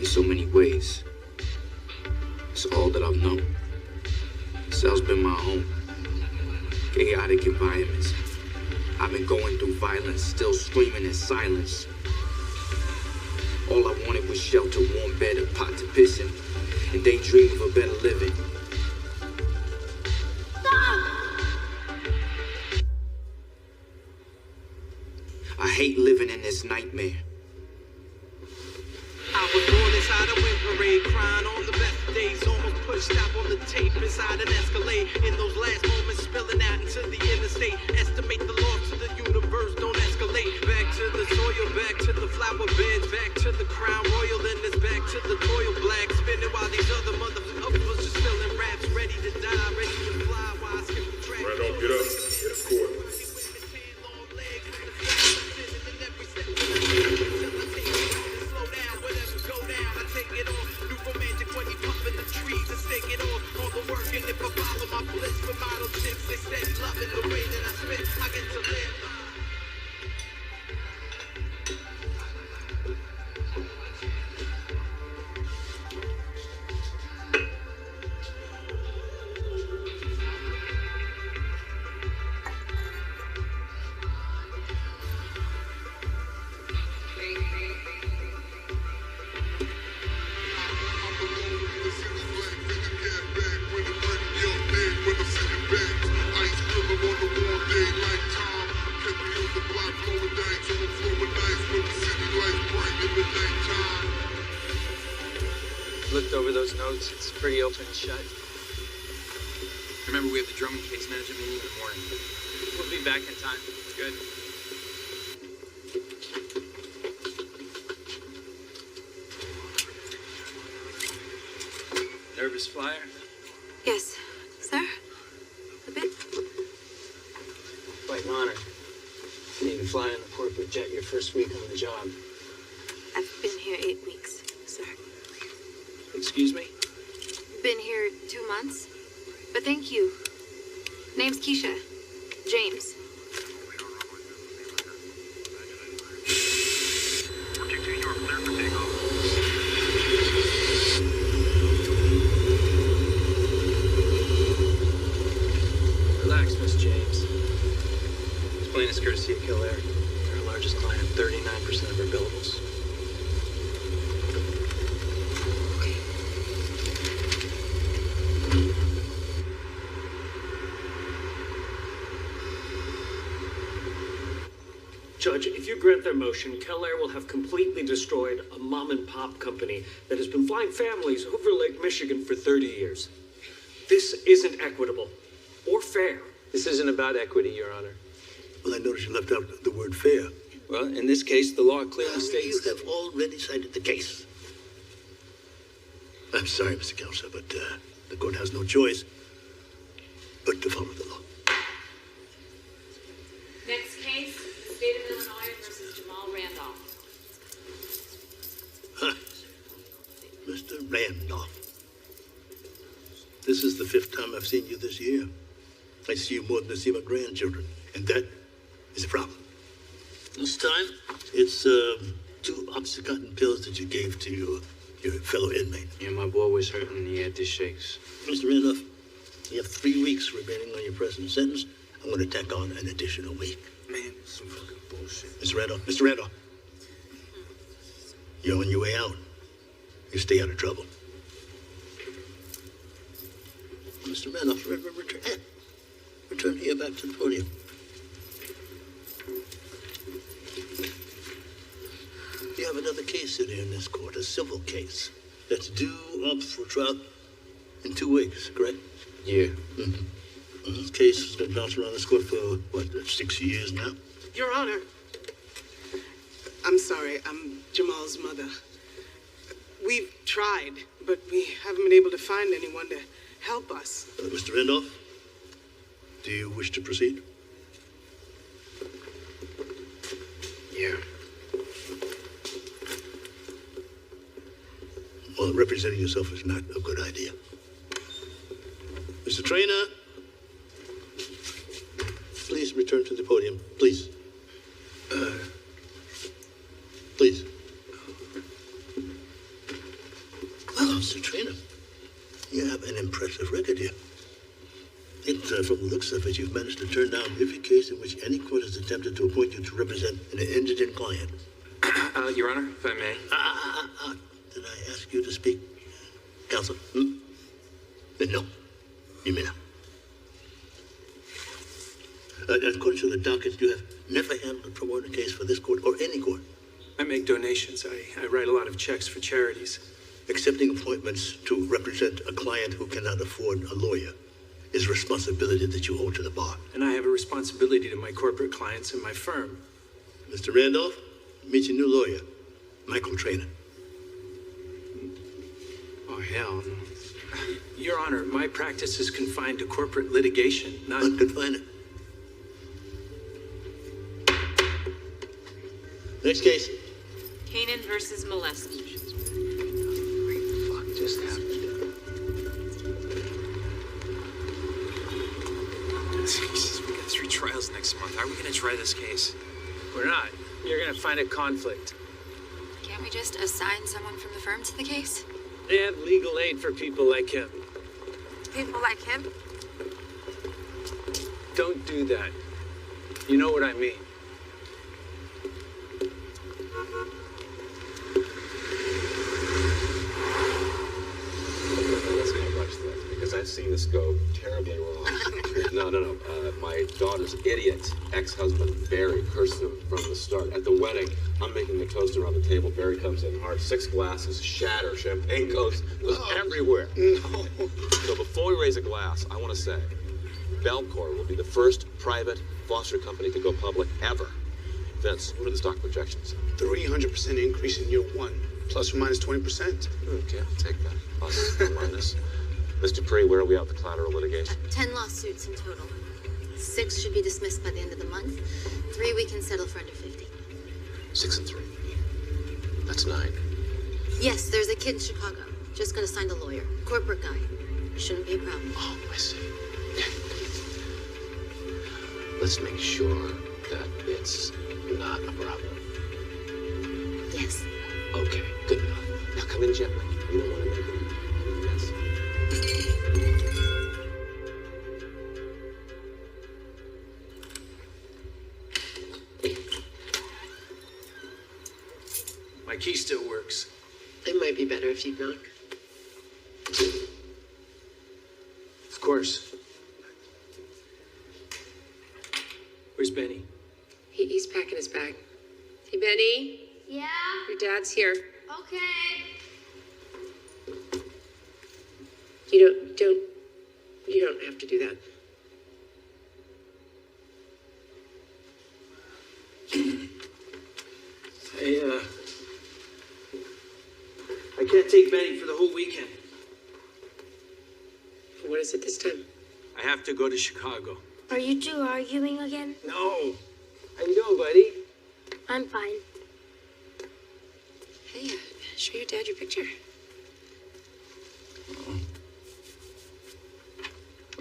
in so many ways. It's all that I've known. Cell's been my home. Chaotic environments. I've been going through violence, still screaming in silence. All I wanted was shelter, warm bed, a pot to piss in, and daydream of a better living. I hate living in this nightmare. I was born inside a wind parade, crying on the best days, almost pushed stop on the tape inside an Escalade. In those last moments, spilling out into the interstate. Estimate the loss to the universe, don't escalate. Back to the soil, back to the flower beds, back to the crown royal, then it's back to the toil black. Spinning while these other motherfuckers was just filling raps, ready to die, ready to fly. While I skip the track. Right on, get up, get a court. Looked over those notes. It's pretty open and shut. Remember, we have the drum and case management meeting in the morning. We'll be back in time. It's good. Nervous flyer? Yes, sir. A bit. Quite an honor. You even fly on the corporate jet your first week on the job. I've been here 8 weeks, sir. Excuse me? Been here 2 months. But thank you. Name's Keisha. James. Relax, Miss James. This plane is courtesy of Kill Air. They're our largest client, 39% of our billables. Judge, if you grant their motion, Kellair will have completely destroyed a mom-and-pop company that has been flying families over Lake Michigan for 30 years. This isn't equitable or fair. This isn't about equity, Your Honor. Well, I noticed you left out the word fair. Well, in this case, the law clearly states You that... have already cited the case. I'm sorry, Mr. Counselor, but the court has no choice but to follow the law. Next case, the state of Illinois versus Jamal Randolph. Huh. Mr. Randolph. This is the 5th time I've seen you this year. I see you more than I see my grandchildren, and that is a problem. This time, it's 2 Oxycontin pills that you gave to your fellow inmate. Yeah, my boy was hurting and he had the shakes. Mr. Randolph, you have 3 weeks remaining on your present sentence. I'm going to tack on an additional week. Man, some fucking bullshit. Mr. Randolph, you're on your way out. You stay out of trouble. Mr. Randolph, return here back to the podium. You have another case sitting in this court, a civil case that's due up for trial in 2 weeks, correct? Yeah. Mm-hmm. This case has been bouncing around this court for, 6 years now? Your Honor, I'm sorry, I'm Jamal's mother. We've tried, but we haven't been able to find anyone to help us. Mr. Randolph, do you wish to proceed? Yeah. Well, representing yourself is not a good idea. Mr. Traynor, please return to the podium. Please. Please. Mr. Trainer, you have an impressive record here. From the looks of it, you've managed to turn down every case in which any court has attempted to appoint you to represent an indigent client. Your Honor, if I may. Did I ask you to speak, counsel? No, you may not. According to the docket, you have never handled a pro bono case for this court or any court. I make donations. I write a lot of checks for charities. Accepting appointments to represent a client who cannot afford a lawyer is a responsibility that you owe to the bar. And I have a responsibility to my corporate clients and my firm. Mr. Randolph, meet your new lawyer, Michael Trainer. Oh, hell no. Your Honor, my practice is confined to corporate litigation, not... Unconfined it. Next case. Kanan versus Molesky. Fuck just happened? Jesus, we got 3 trials next month. How are we going to try this case? We're not. You're gonna find a conflict. Can't we just assign someone from the firm to the case? They have legal aid for people like him. People like him? Don't do that. You know what I mean. Let's not rush that, because I've seen this go terribly wrong. No. My daughter's idiot ex-husband, Barry, cursed him from the start. At the wedding, I'm making the toast around the table. Barry comes in hard, 6 glasses, shatter, champagne goes everywhere. No. So before we raise a glass, I want to say, Belcor will be the first private foster company to go public ever. Vince, what are the stock projections? 300% increase in year 1, plus or minus 20%. Okay, I'll take that. Plus or minus. Ms. Dupree, where are we at with the collateral litigation? 10 lawsuits in total. 6 should be dismissed by the end of the month. 3 we can settle for under 50. 6 and 3. That's 9. Yes, there's a kid in Chicago. Just got assigned a lawyer. Corporate guy. Shouldn't be a problem. Oh, I see. Let's make sure that it's not a problem. Yes. Okay, good enough. Now come in gently. We don't want to make any mess. My key still works. It might be better if you knock. Of course. Where's Benny? He's packing his bag. Hey, Benny, Yeah? your dad's here. Okay. You don't have to do that. I can't take Benny for the whole weekend. What is it this time? I have to go to Chicago. Are you two arguing again? No. How you doing, buddy? I'm fine. Hey, show your dad your picture.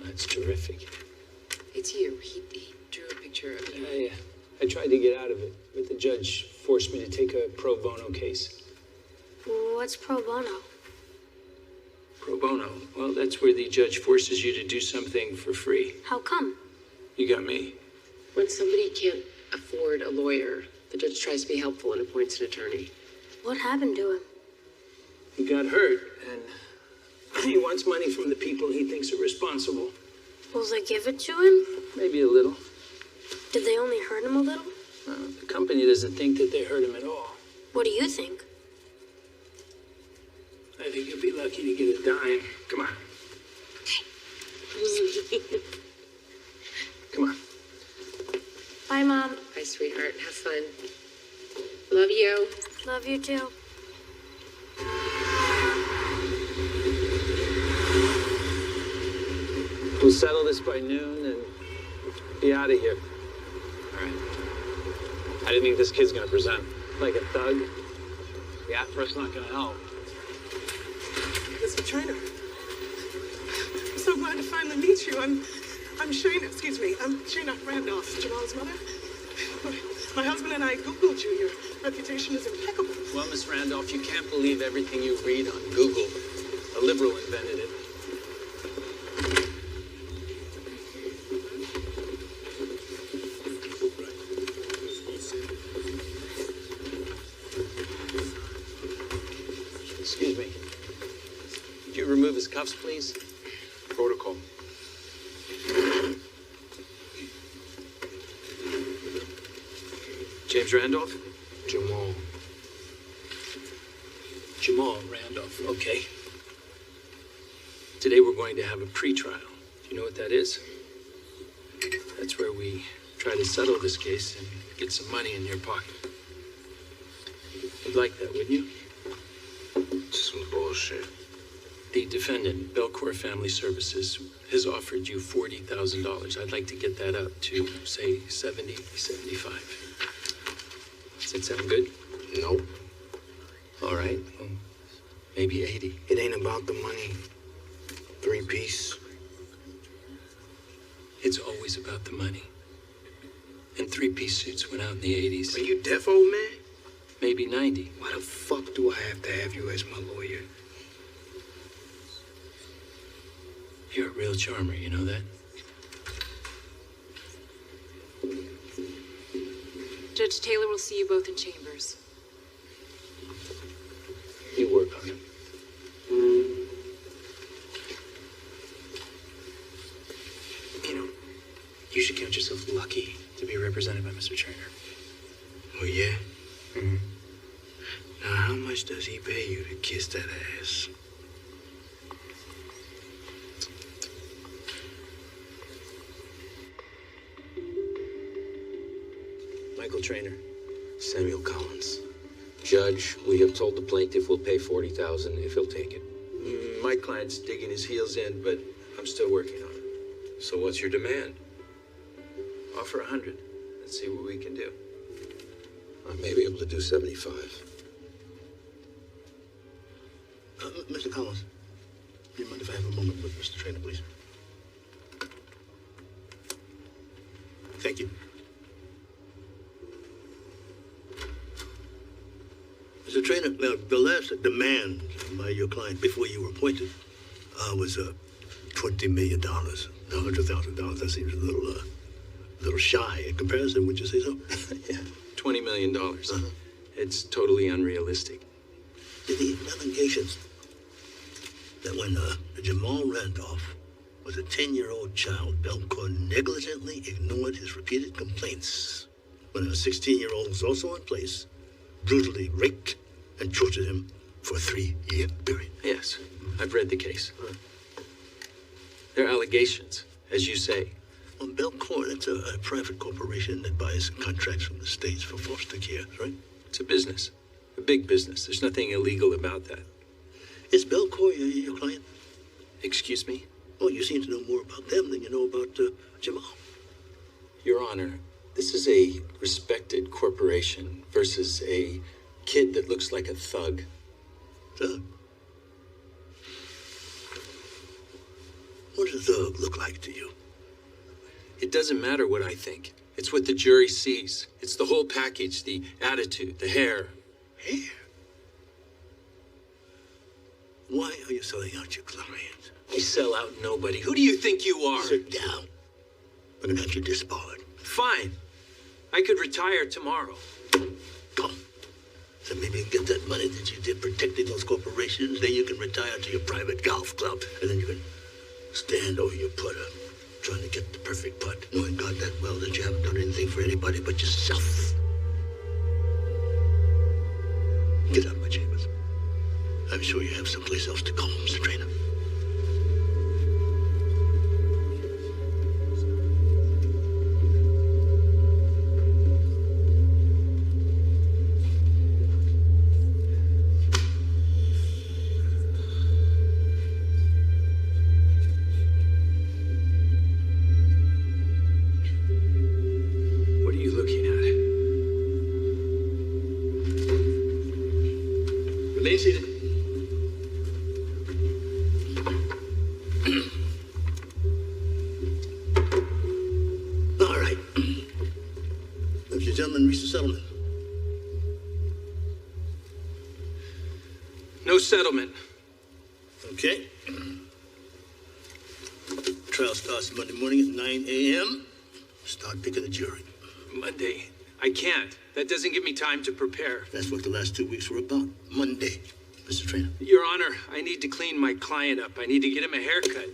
That's terrific. It's you. He drew a picture of you. I tried to get out of it, but the judge forced me to take a pro bono case. What's pro bono? Pro bono? Well, that's where the judge forces you to do something for free. How come? You got me. When somebody can't afford a lawyer, the judge tries to be helpful and appoints an attorney. What happened to him? He got hurt, and he wants money from the people he thinks are responsible. Will they give it to him? Maybe a little. Did they only hurt him a little? The company doesn't think that they hurt him at all. What do you think? I think you'll be lucky to get a dime. Come on. Come on. Bye, Mom. Bye, sweetheart. Have fun. Love you. Love you too. We'll settle this by noon and be out of here. All right. How do you think this kid's gonna present? Like a thug? The after's not gonna help. Mr. Trainer, I'm so glad to finally meet you. I'm Shayna, I'm Shayna Randolph, Jamal's mother. My husband and I Googled you. Your reputation is impeccable. Well, Miss Randolph, you can't believe everything you read on Google. A liberal invented it. Excuse me. Could you remove his cuffs, please? Protocol. James Randolph? Jamal. Jamal Randolph, okay. Today we're going to have a pre-trial. Do you know what that is? That's where we try to settle this case and get some money in your pocket. You'd like that, wouldn't you? Some bullshit. The defendant, Belcourt Family Services, has offered you $40,000. I'd like to get that up to, say, 70, 75. Does that sound good? Nope. All right. Well, maybe 80. It ain't about the money. 3-piece. It's always about the money. And 3-piece suits went out in the 80s. Are you deaf, old man? Maybe 90. Why the fuck do I have to have you as my lawyer? You're a real charmer, you know that? Judge Taylor will see you both in chambers. You work on it. You know, you should count yourself lucky to be represented by Mr. Turner. Oh, yeah? Mm-hmm. Now, how much does he pay you to kiss that ass? Michael Trainer. Samuel Collins. Judge, we have told the plaintiff we'll pay $40,000 if he'll take it. My client's digging his heels in, but I'm still working on it. So what's your demand? Offer 100. Let's see what we can do. I may be able to do 75. Mr. Collins, do you mind if I have a moment with Mr. Trainer, please? Thank you. Mr. Trainer, now, the last demand by your client before you were appointed was $20 million. Now, $100,000, that seems a little shy in comparison, would you say so? Yeah, $20 million. It's totally unrealistic. The allegations that when Jamal Randolph was a 10-year-old child, Belcourt negligently ignored his repeated complaints when a 16-year-old was also in place, brutally raped and tortured him for a 3-year period. Yes, I've read the case. They're allegations, as you say. Well, Belcourt, it's a private corporation that buys contracts from the states for foster care, right? It's a business, a big business. There's nothing illegal about that. Is Belcourt your client? Excuse me? Well, you seem to know more about them than you know about Jamal. Your Honor, this is a respected corporation versus a kid that looks like a thug. Thug? What does a thug look like to you? It doesn't matter what I think. It's what the jury sees. It's the whole package, the attitude, the hair. Hair? Why are you selling out your client? I sell out nobody. Who do you think you are? Sit down. I'm gonna have you disbarred. Fine. I could retire tomorrow. Come. So maybe you can get that money that you did protecting those corporations. Then you can retire to your private golf club. And then you can stand over your putter, trying to get the perfect putt, knowing God that well that you haven't done anything for anybody but yourself. Get out of my chambers. I'm sure you have someplace else to go, Mr. Trainer. What are you looking at? Remain seated. All right. Have you gentlemen reached a settlement? No settlement. Okay. Trial starts Monday morning at 9 a.m. Start picking the jury. Monday. I can't. That doesn't give me time to prepare. That's what the last 2 weeks were about. Monday, Mr. Trainer. Your Honor, I need to clean my client up. I need to get him a haircut.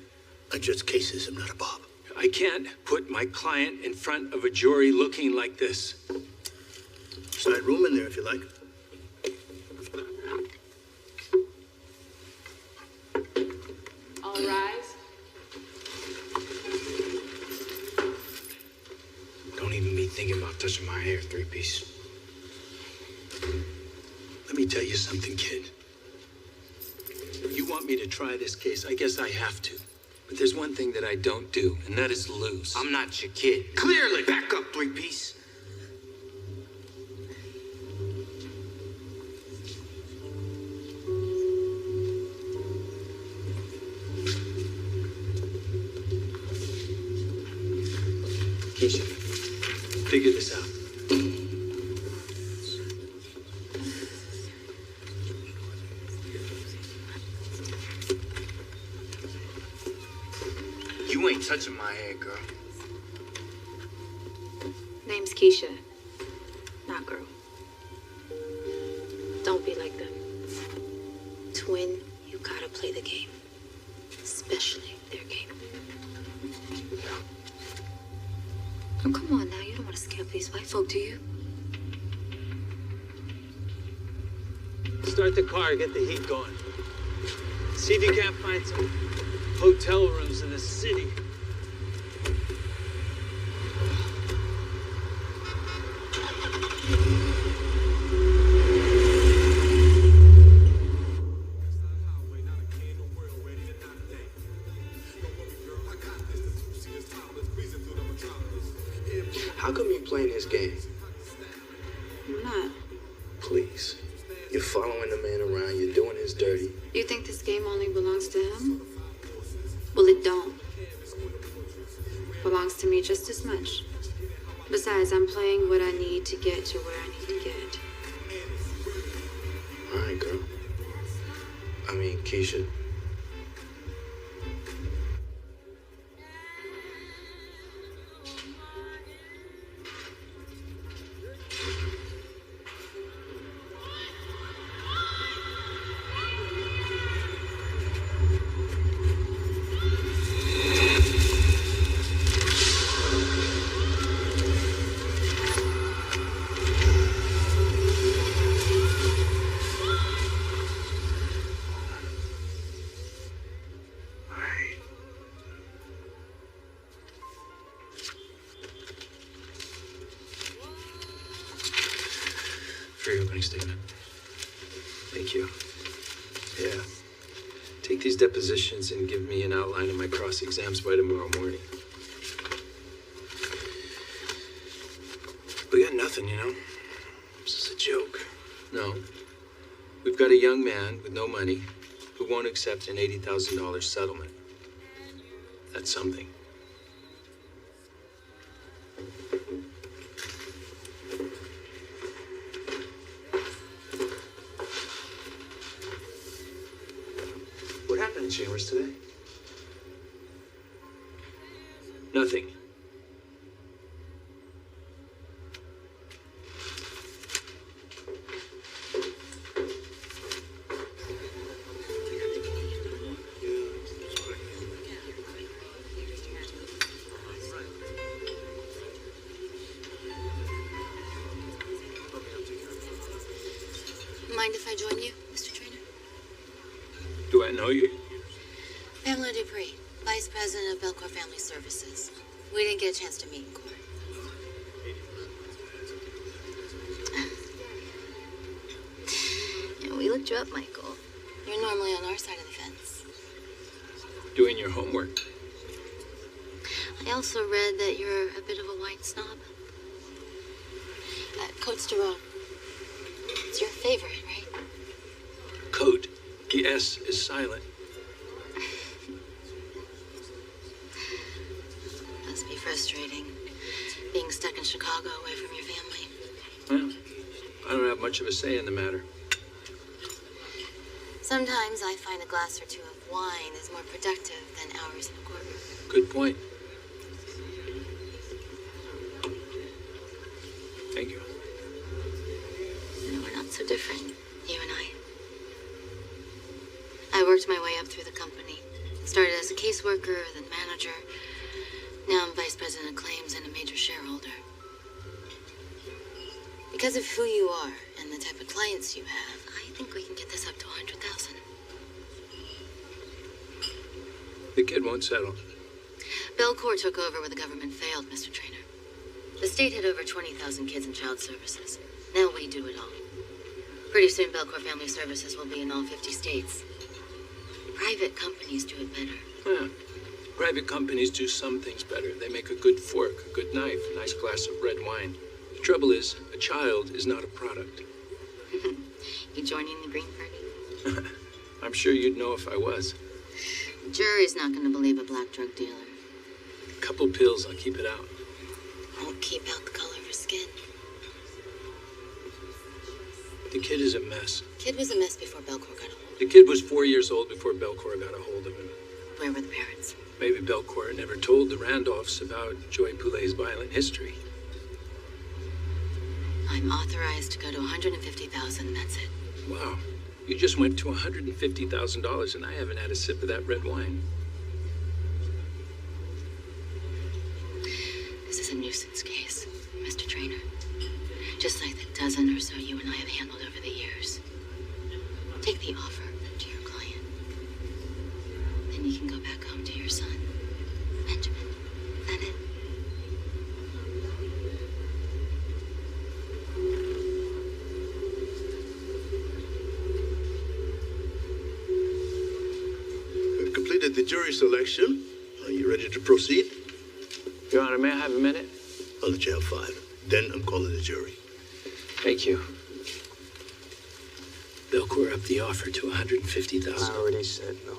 I judge cases. I'm not a Bob. I can't put my client in front of a jury looking like this. Side room in there if you like. All rise. Don't even be thinking about touching my hair, three-piece. Let me tell you something, kid. You want me to try this case? I guess I have to. But there's one thing that I don't do, and that is lose. I'm not your kid. Clearly! Back up, three-piece. Keisha, figure this out. You ain't touching my hair, girl. Name's Keisha, not girl. Don't be like them. Twin, you gotta play the game. Especially their game. Oh, come on now. You don't want to scare up these white folk, do you? Start the car, get the heat going. See if you can't find some hotel rooms in the city. How come you playing his game? I'm not. Please. You're following the man around, you're doing his dirty. You think this game only belongs to him? Well, it don't. Belongs to me just as much. Besides, I'm playing what I need to get to where I need to get. All right, girl. I mean, Keisha. For your opening statement. Thank you. Yeah. Take these depositions and give me an outline of my cross exams by tomorrow morning. We got nothing, you know? This is a joke. No. We've got a young man with no money who won't accept an $80,000 settlement. That's something. What happened in Chambers today? Nothing. Mind if I join you, Mr. Trainer? Do I know you? Pamela Dupree, Vice President of Belcourt Family Services. We didn't get a chance to meet in court. Yeah, we looked you up, Michael. You're normally on our side of the fence. Doing your homework. I also read that you're a bit of a wine snob. Cote Sterone. It's your favorite, right? Code. The S is silent. Must be frustrating, being stuck in Chicago away from your family. Well, I don't have much of a say in the matter. Sometimes I find a glass or two of wine is more productive than hours in a courtroom. Good point. Thank you. No, we're not so different, you and I. I worked my way up through the company. Started as a caseworker, then manager. Now I'm vice president of claims and a major shareholder. Because of who you are and the type of clients you have, I think we can get this up to 100,000. The kid won't settle. Belcour took over where the government failed, Mr. Trainer. The state had over 20,000 kids in child services. Now we do it all. Pretty soon, Belcour Family Services will be in all 50 states. Private companies do it better. Yeah. Private companies do some things better. They make a good fork, a good knife, a nice glass of red wine. The trouble is, a child is not a product. You joining the Green Party? I'm sure you'd know if I was. The jury's not going to believe a black drug dealer. A couple pills, I'll keep it out. Won't keep out the color of her skin. The kid is a mess. Kid was a mess before Belcour got a hold. The kid was 4 years old before Belcour got a hold of him. Where were the parents? Maybe Belcour never told the Randolphs about Joy Poulet's violent history. I'm authorized to go to 150,000, that's it. Wow. You just went to $150,000 and I haven't had a sip of that red wine. This is a nuisance case, Mr. Trainer. Just like the dozen or so you and I have handled over the years. Take the offer to your client. Then you can go back home to your son, Benjamin. That it? We've completed the jury selection. Are you ready to proceed? Your Honor, may I have a minute? I'll let you have 5. Then I'm calling the jury. Thank you. Belcour upped the offer to $150,000. I already said no.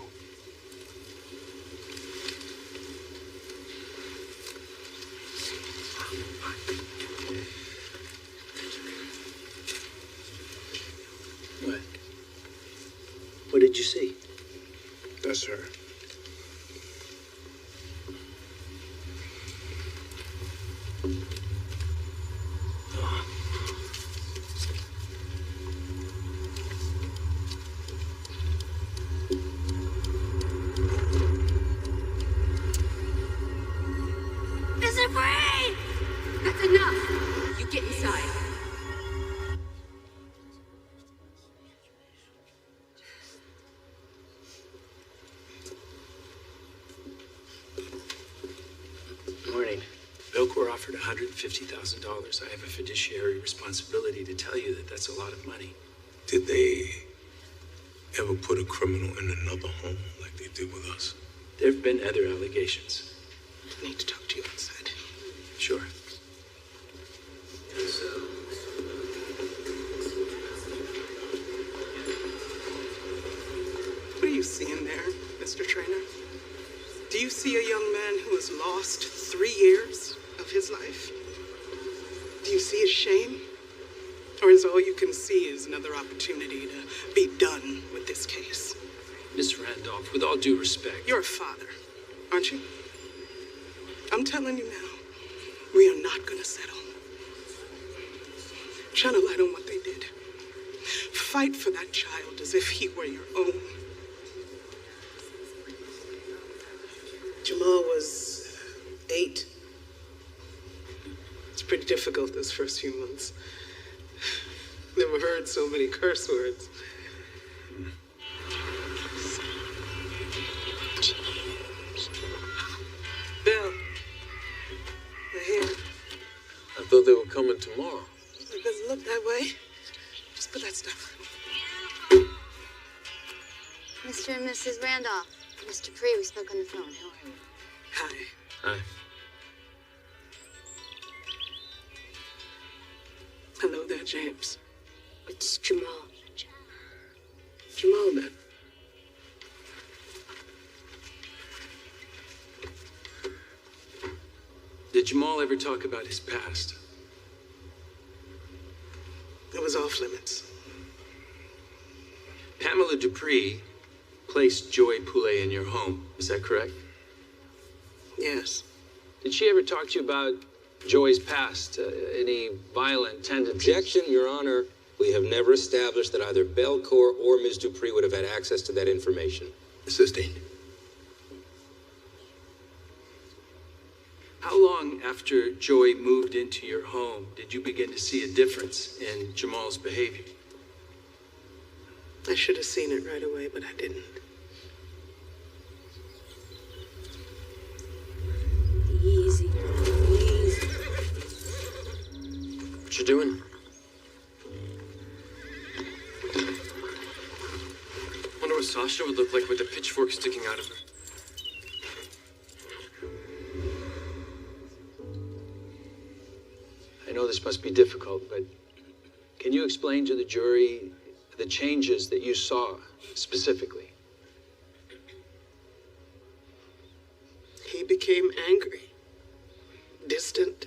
What? What did you see? That's her. Mr. Free! That's enough. You get inside. Morning. Belcour offered $150,000. I have a fiduciary responsibility to tell you that that's a lot of money. Did they ever put a criminal in another home like they did with us? There have been other allegations. I need to talk to you outside. Sure. What are you seeing there, Mr. Trainer? Do you see a young man who has lost 3 years of his life? Do you see his shame? Or is all you can see is another opportunity to be done with this case? Miss Randolph, with all due respect. You're a father, aren't you? I'm telling you now, we are not going to settle. Shine a light on what they did. Fight for that child as if he were your own. Jamal was 8. It's pretty difficult those first few months. Never heard so many curse words. Bill, they're here. I thought they were coming tomorrow. It doesn't look that way. Just put that stuff. Mr. and Mrs. Randolph. Mr. Pree, we spoke on the phone. How are you? Hi. Hi. Hello there, James. It's Jamal. Jamal, then. Did Jamal ever talk about his past? It was off limits. Pam Pamela Dupree placed Joy Poulet in your home. Is that correct? Yes. Did she ever talk to you about Joy's past? Any violent tendencies? Objection, Your Honor. We have never established that either Belcourt or Ms. Dupree would have had access to that information. Sustained. How long after Joy moved into your home did you begin to see a difference in Jamal's behavior? I should have seen it right away, but I didn't. Easy. Easy. What you doing? Wonder what Sasha would look like with a pitchfork sticking out of her. I know this must be difficult, but can you explain to the jury the changes that you saw specifically? He became angry, distant.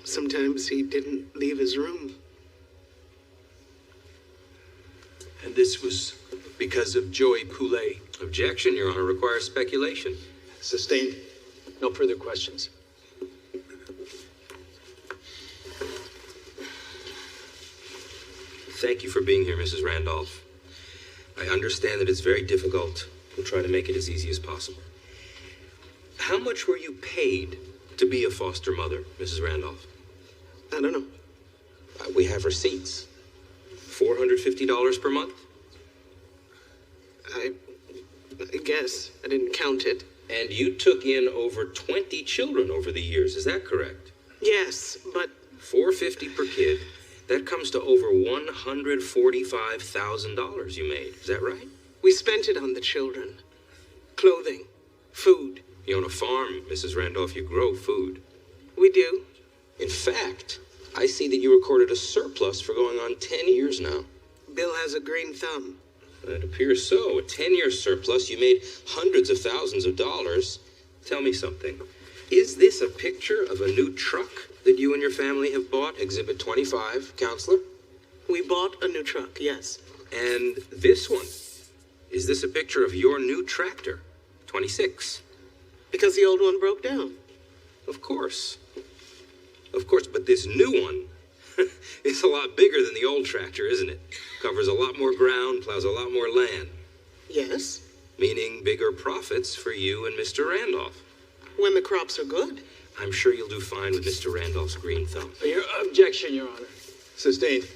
Sometimes he didn't leave his room. And this was because of Joy Poulet. Objection, Your Honor, requires speculation. Sustained. No further questions. Thank you for being here, Mrs. Randolph. I understand that it's very difficult. We'll try to make it as easy as possible. How much were you paid to be a foster mother, Mrs. Randolph? I don't know. We have receipts. $450 per month? I guess. I didn't count it. And you took in over 20 children over the years, is that correct? Yes, but... $450 per kid. That comes to over $145,000 you made. Is that right? We spent it on the children. Clothing. Food. You own a farm, Mrs. Randolph. You grow food. We do. In fact, I see that you recorded a surplus for going on 10 years now. Bill has a green thumb. It appears so. A 10-year surplus. You made hundreds of thousands of dollars. Tell me something. Is this a picture of a new truck that you and your family have bought? Exhibit 25, Counselor? We bought a new truck, yes. And this one? Is this a picture of your new tractor? 26. Because the old one broke down. Of course. Of course, but this new one is a lot bigger than the old tractor, isn't it? Covers a lot more ground, plows a lot more land. Yes. Meaning bigger profits for you and Mr. Randolph. When the crops are good. I'm sure you'll do fine with Mr. Randolph's green thumb. Your objection, Your Honor. Sustained.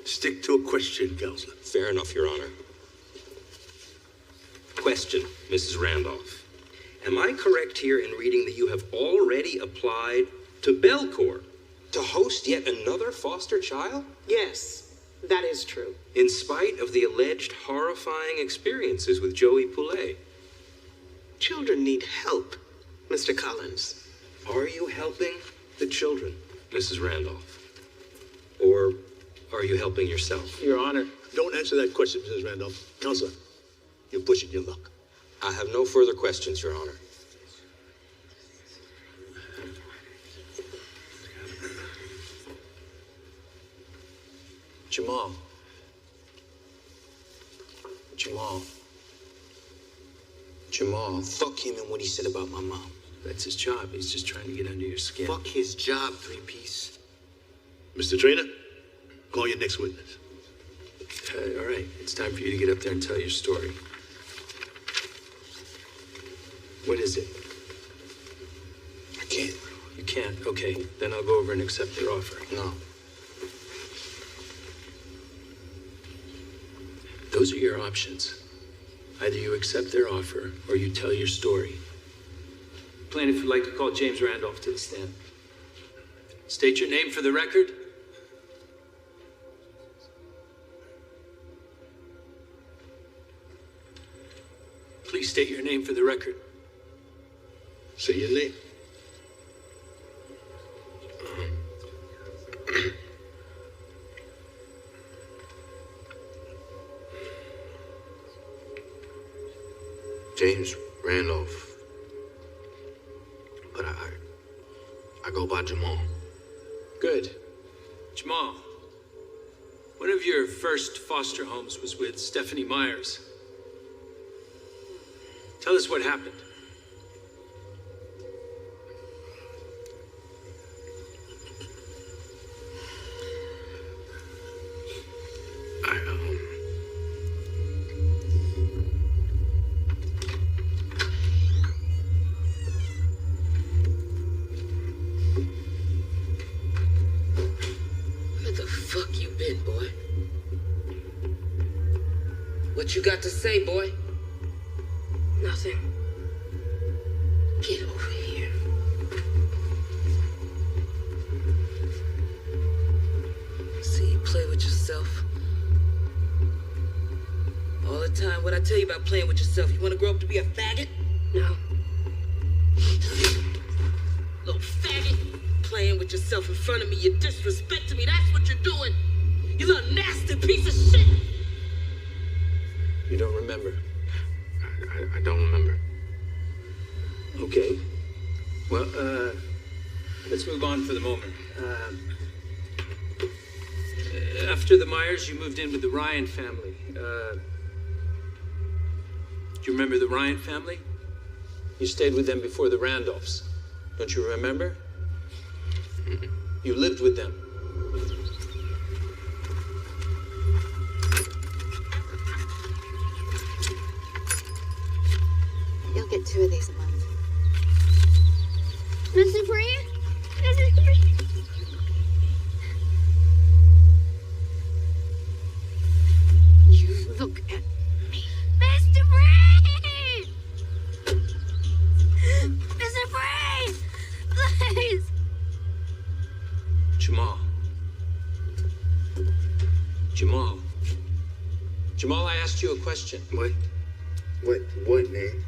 Stick to a question, Counselor. Fair enough, Your Honor. Question, Mrs. Randolph. Am I correct here in reading that you have already applied to Belcourt to host yet another foster child? Yes, that is true. In spite of the alleged horrifying experiences with Joey Poulet? Children need help, Mr. Collins. Are you helping the children, Mrs. Randolph? Or are you helping yourself? Your Honor. Don't answer that question, Mrs. Randolph. Counselor, you're pushing your luck. I have no further questions, Your Honor. Jamal. Fuck him and what he said about my mom. That's his job. He's just trying to get under your skin. Fuck his job, three-piece. Mr. Trainer, call your next witness. All right. It's time for you to get up there and tell your story. What is it? I can't. You can't? Okay. Then I'll go over and accept their offer. No. Those are your options. Either you accept their offer or you tell your story. Plaintiff would like to call James Randolph to the stand. State your name for the record. Please state your name for the record. Say your name. James Randolph. But I go by Jamal. Good. Jamal, One of your first foster homes was with Stephanie Myers. Tell us what happened. Where the fuck you been, boy? What you got to say, boy? Nothing. Get over here. See you play with yourself. All the time, what I tell you about playing with yourself? You want to grow up to be a faggot? No. Little faggot. Playing with yourself in front of me. You're disrespecting me. That's what you're doing. You little nasty piece of shit. You don't remember? I don't remember. Okay. Well, let's move on for the moment. After the Myers, you moved in with the Ryan family. Do you remember the Ryan family? You stayed with them before the Randolphs. Don't you remember? You lived with them. You'll get 2 of these a month. Mr. Bree? Mr. Bree? You look at me. Mr. Bree! Mr. Bree! Please! Jamal. Jamal. Jamal, I asked you a question. What, man?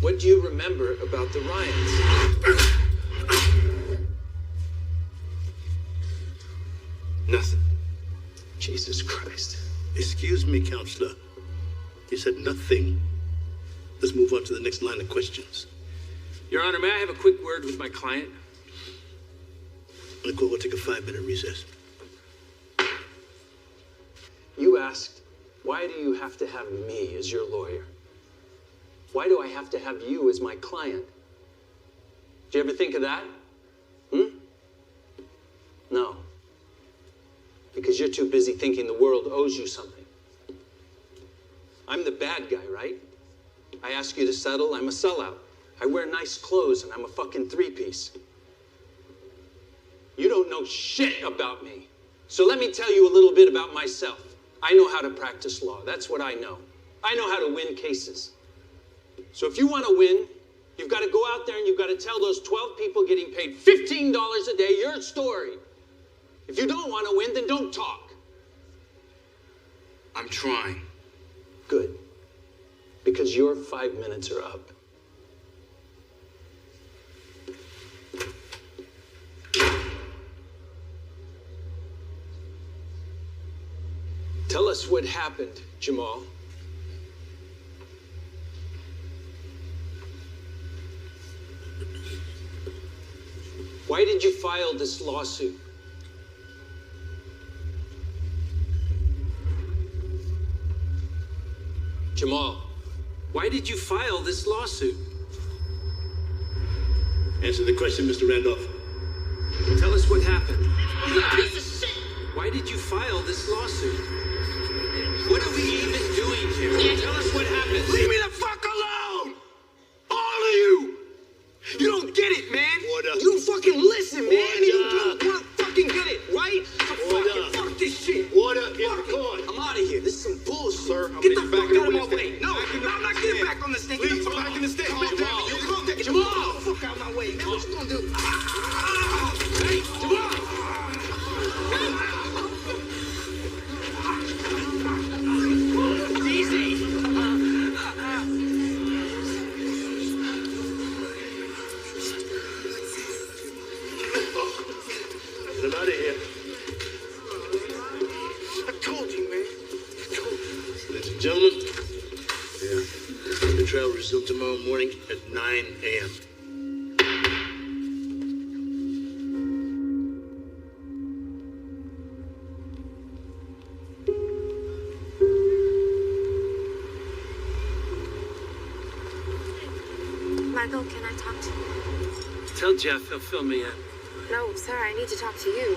What do you remember about the Ryans? Nothing. Jesus Christ. Excuse me, counselor. You said nothing. Let's move on to the next line of questions. Your Honor, may I have a quick word with my client? We'll take a 5-minute recess. You asked, why do you have to have me as your lawyer? Why do I have to have you as my client? Did you ever think of that? No. Because you're too busy thinking the world owes you something. I'm the bad guy, right? I ask you to settle, I'm a sellout. I wear nice clothes and I'm a fucking 3-piece. You don't know shit about me. So let me tell you a little bit about myself. I know how to practice law. That's what I know. I know how to win cases. So if you want to win, you've got to go out there and you've got to tell those 12 people getting paid $15 a day your story. If you don't want to win, then don't talk. I'm trying. Good. Because your 5 minutes are up. Tell us what happened, Jamal. Why did you file this lawsuit? Jamal, why did you file this lawsuit? Answer the question, Mr. Randolph. Tell us what happened. You little piece of shit! Why did you file this lawsuit? What are we even doing here? Tell us what happened. Leave me the fuck alone! All of you! You don't get it, man! Order. You don't fucking listen, man! Order. You don't want to fucking get it, right? So fuck this shit! Order in court. I'm out of here. This is some bullshit. Sir, Get the fuck out of my way! No, I'm not getting back on the stand. Get the fuck back in the stand. Jamal. Jamal! Get the fuck out of my way, man. What you gonna do? Hey, Jamal! Easy! Get him out of here. I told you, man. I told you. Ladies and gentlemen, the trial will resume tomorrow morning at 9 a.m. Michael, can I talk to you? Tell Jeff he'll fill me in. No, sir, I need to talk to you.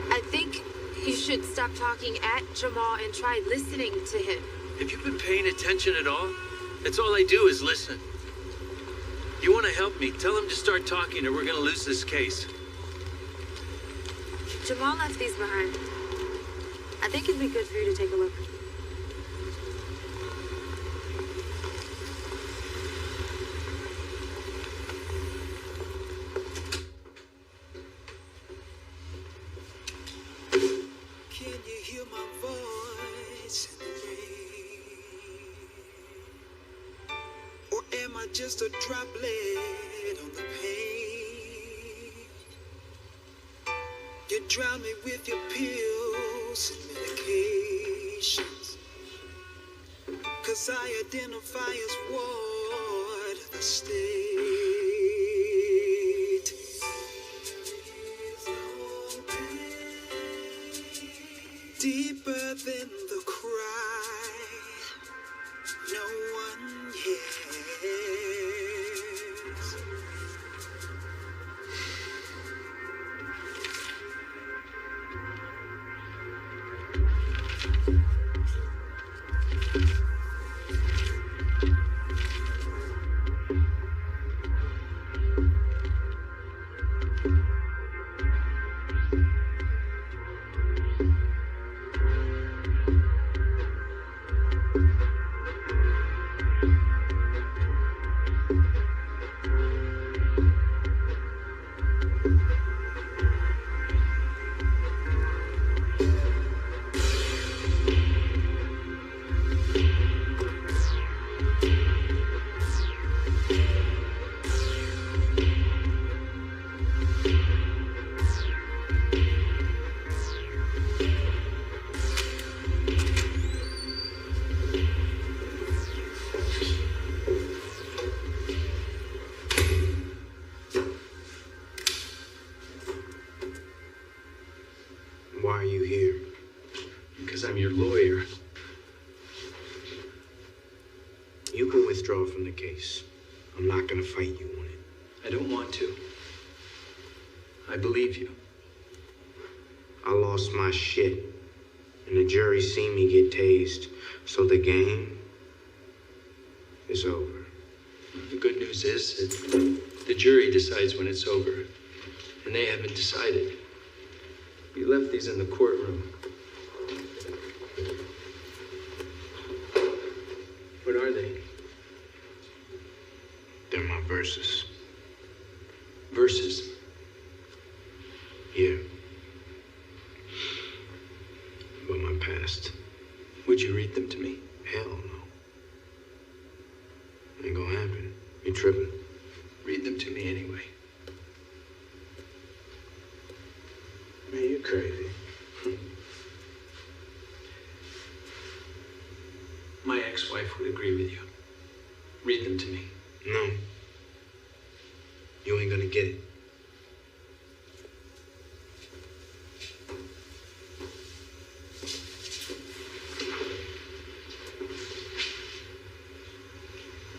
I think you should stop talking at Jamal and try listening to him. Have you been paying attention at all? That's all I do is listen. You want to help me? Tell him to start talking or we're going to lose this case. Jamal left these behind. I think it'd be good for you to take a look. Can you hear my voice in the rain? Or am I just a droplet on the pane? You drown me with your pills and medications. 'Cause I identify as ward of the state. Deeper than the cry, no one hears. Why are you here? Because I'm your lawyer. You can withdraw from the case. I'm not gonna fight you on it. I don't want to. I believe you. I lost my shit, and the jury seen me get tased, so the game is over. The good news is that the jury decides when it's over, and they haven't decided. We left these in the courtroom. What are they? They're my verses. Verses? Yeah. But my past. Would you read them to me? Hell no. Ain't gonna happen. You tripping? Read them to me anyway. Man, you're crazy. My ex-wife would agree with you. Read them to me. No. You ain't gonna get it.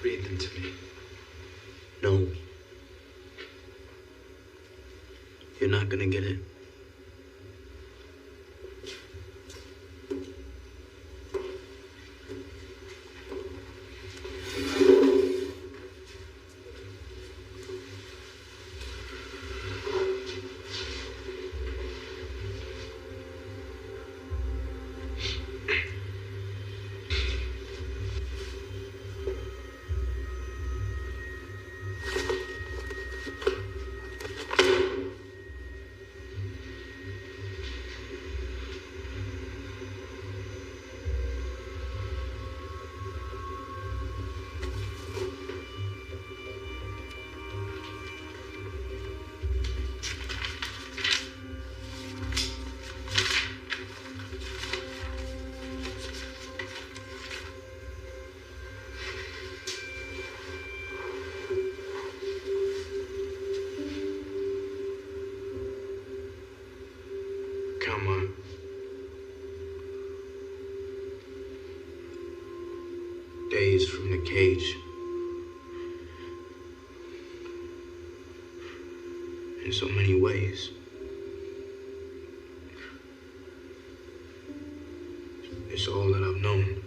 Read them to me. No. You're not gonna get it. Come on. Days from the cage. in so many ways. It's all that I've known.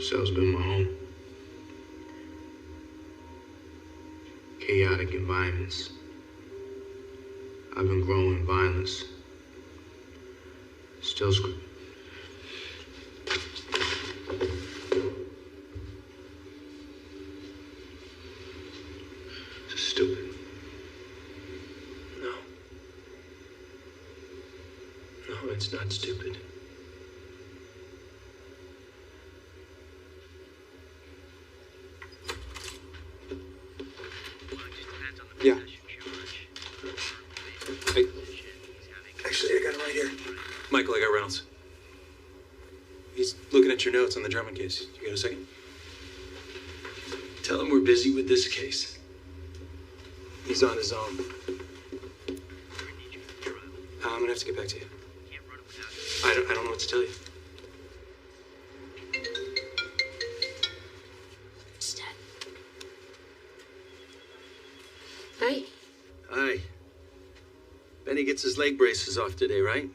Cell's been my home. Chaotic environments. I've been growing violence. Still stupid. No. No, it's not stupid. Yeah. Actually, I got it right here. Michael, I got Reynolds. He's looking at your notes on the Drummond case. You got a second? Tell him we're busy with this case. He's on his own. I'm gonna have to get back to you. I don't know what to tell you. Hi. Hi. Benny gets his leg braces off today, right?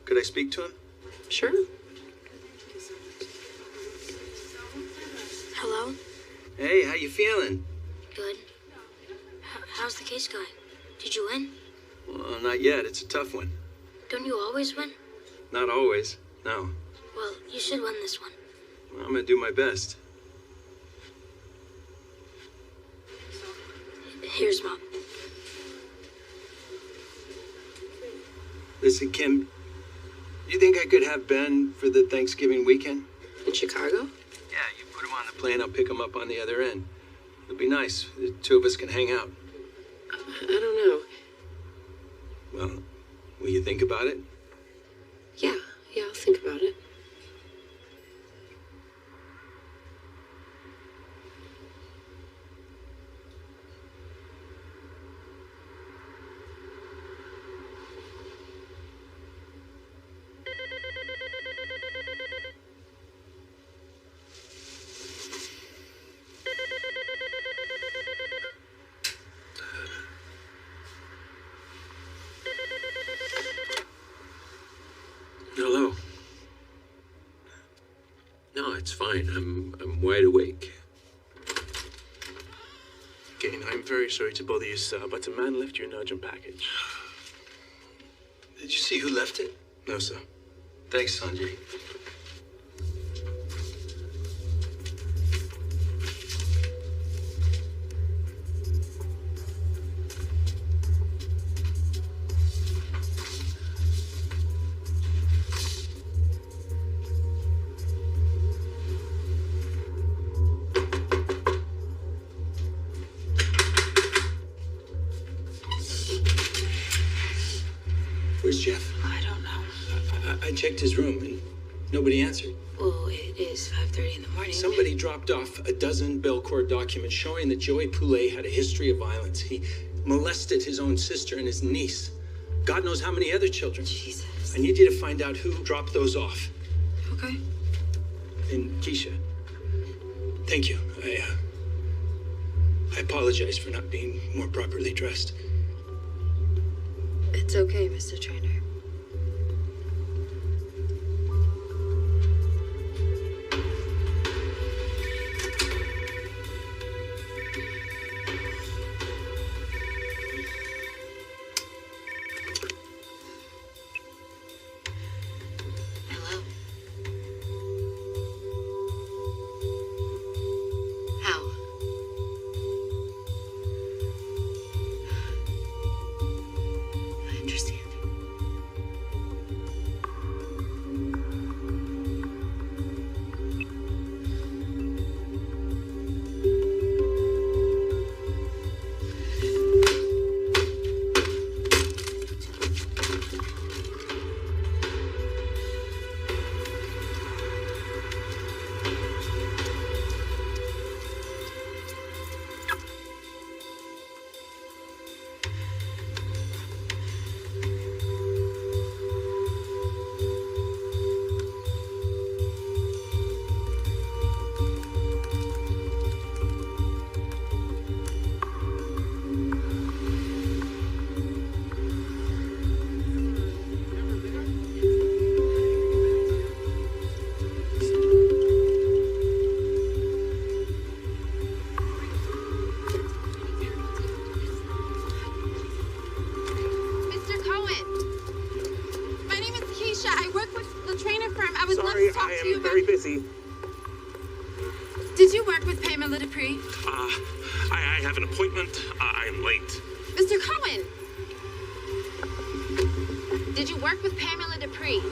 Could I speak to him? Sure. Hello? Hey, how you feeling? Good. How's the case going? Did you win? Well, not yet. It's a tough one. Don't you always win? Not always. No. Well, you should win this one. Well, I'm gonna do my best. Here's Mom. Listen, Kim, you think I could have Ben for the Thanksgiving weekend? In Chicago? Yeah, you put him on the plane, I'll pick him up on the other end. It'll be nice. The two of us can hang out. I don't know. Well, will you think about it? Yeah, I'll think about it. Hello. No, it's fine. I'm wide awake. Again, I'm very sorry to bother you, sir, but a man left you an urgent package. Did you see who left it? No, sir. Thanks, Sanjay. Where's Jeff? I don't know. I checked his room and nobody answered. Well, it is 5:30 in the morning. Somebody dropped off a dozen Belcourt documents showing that Joey Poulet had a history of violence. He molested his own sister and his niece. God knows how many other children. Jesus. I need you to find out who dropped those off. Okay. And Keisha, thank you. I apologize for not being more properly dressed. It's okay, Mr. Trainer. Hello? How? I understand. firm. I would love Sorry, to talk I to you am about... very busy. Did you work with Pamela Dupree? I have an appointment. I'm late. Mr. Cohen! Did you work with Pamela Dupree?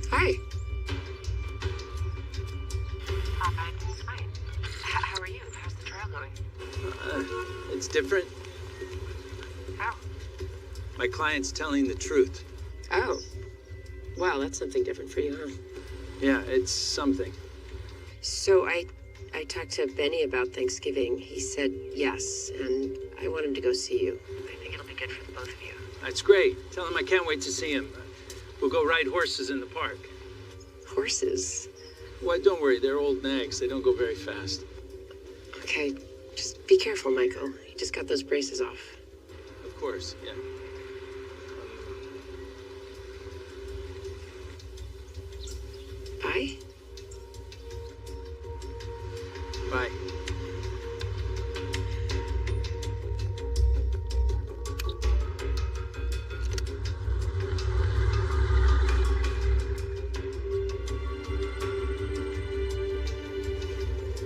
Hi. Hi, it's fine. How are you? How's the trial going? It's different. How? My client's telling the truth. Oh. Wow, that's something different for you, huh? Yeah, it's something. So I talked to Benny about Thanksgiving. He said yes, and I want him to go see you. I think it'll be good for the both of you. That's great. Tell him I can't wait to see him. We'll go ride horses in the park. Horses? Why, don't worry. They're old nags. They don't go very fast. Okay, just be careful, Michael. He just got those braces off. Of course, yeah. Bye? Bye.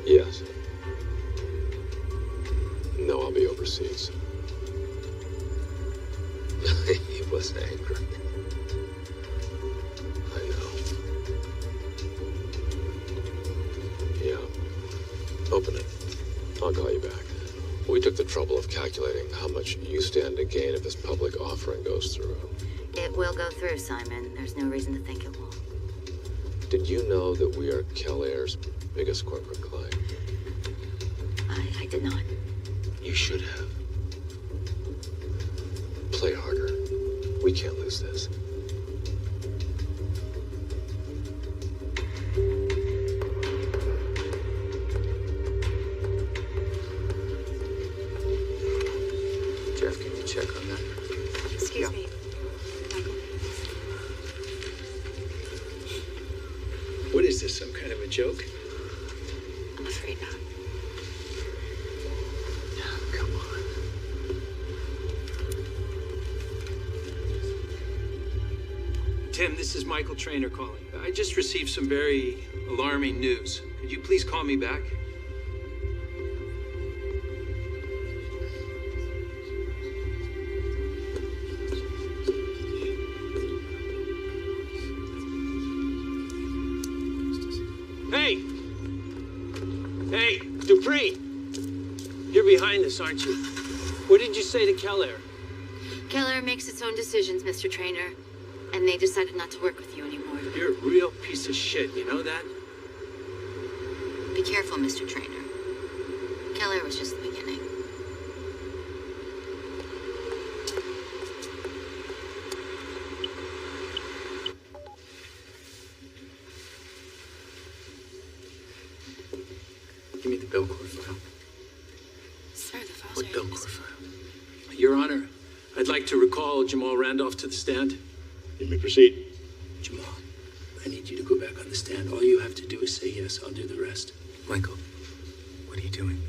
Yes. No, I'll be overseas. He was angry. I know. Yeah. Open it. I'll call you back. We took the trouble of calculating how much you stand to gain if this public offering goes through. It will go through, Simon. There's no reason to think it won't. Did you know that we are Kellair's biggest corporate client? I did not. You should have. Play harder. We can't lose this. Jeff, can you check on that? Excuse me. Michael? What is this, some kind of a joke? I'm afraid not. Come on. Tim, this is Michael Trainer calling. I just received some very alarming news. Could you please call me back? Hey! Hey, Dupree! You're behind this, aren't you? What did you say to Kellair? Keller makes its own decisions, Mr. Trainer. And they decided not to work with you anymore. You're a real piece of shit, you know that? Be careful, Mr. Trainer. Keller was just the beginning. Give me the Belcourt file. Sir, the files What are Belcourt file? Your Honor, I'd like to recall Jamal Randolph to the stand. You may proceed. Jamal, I need you to go back on the stand. All you have to do is say yes. I'll do the rest. Michael, what are you doing?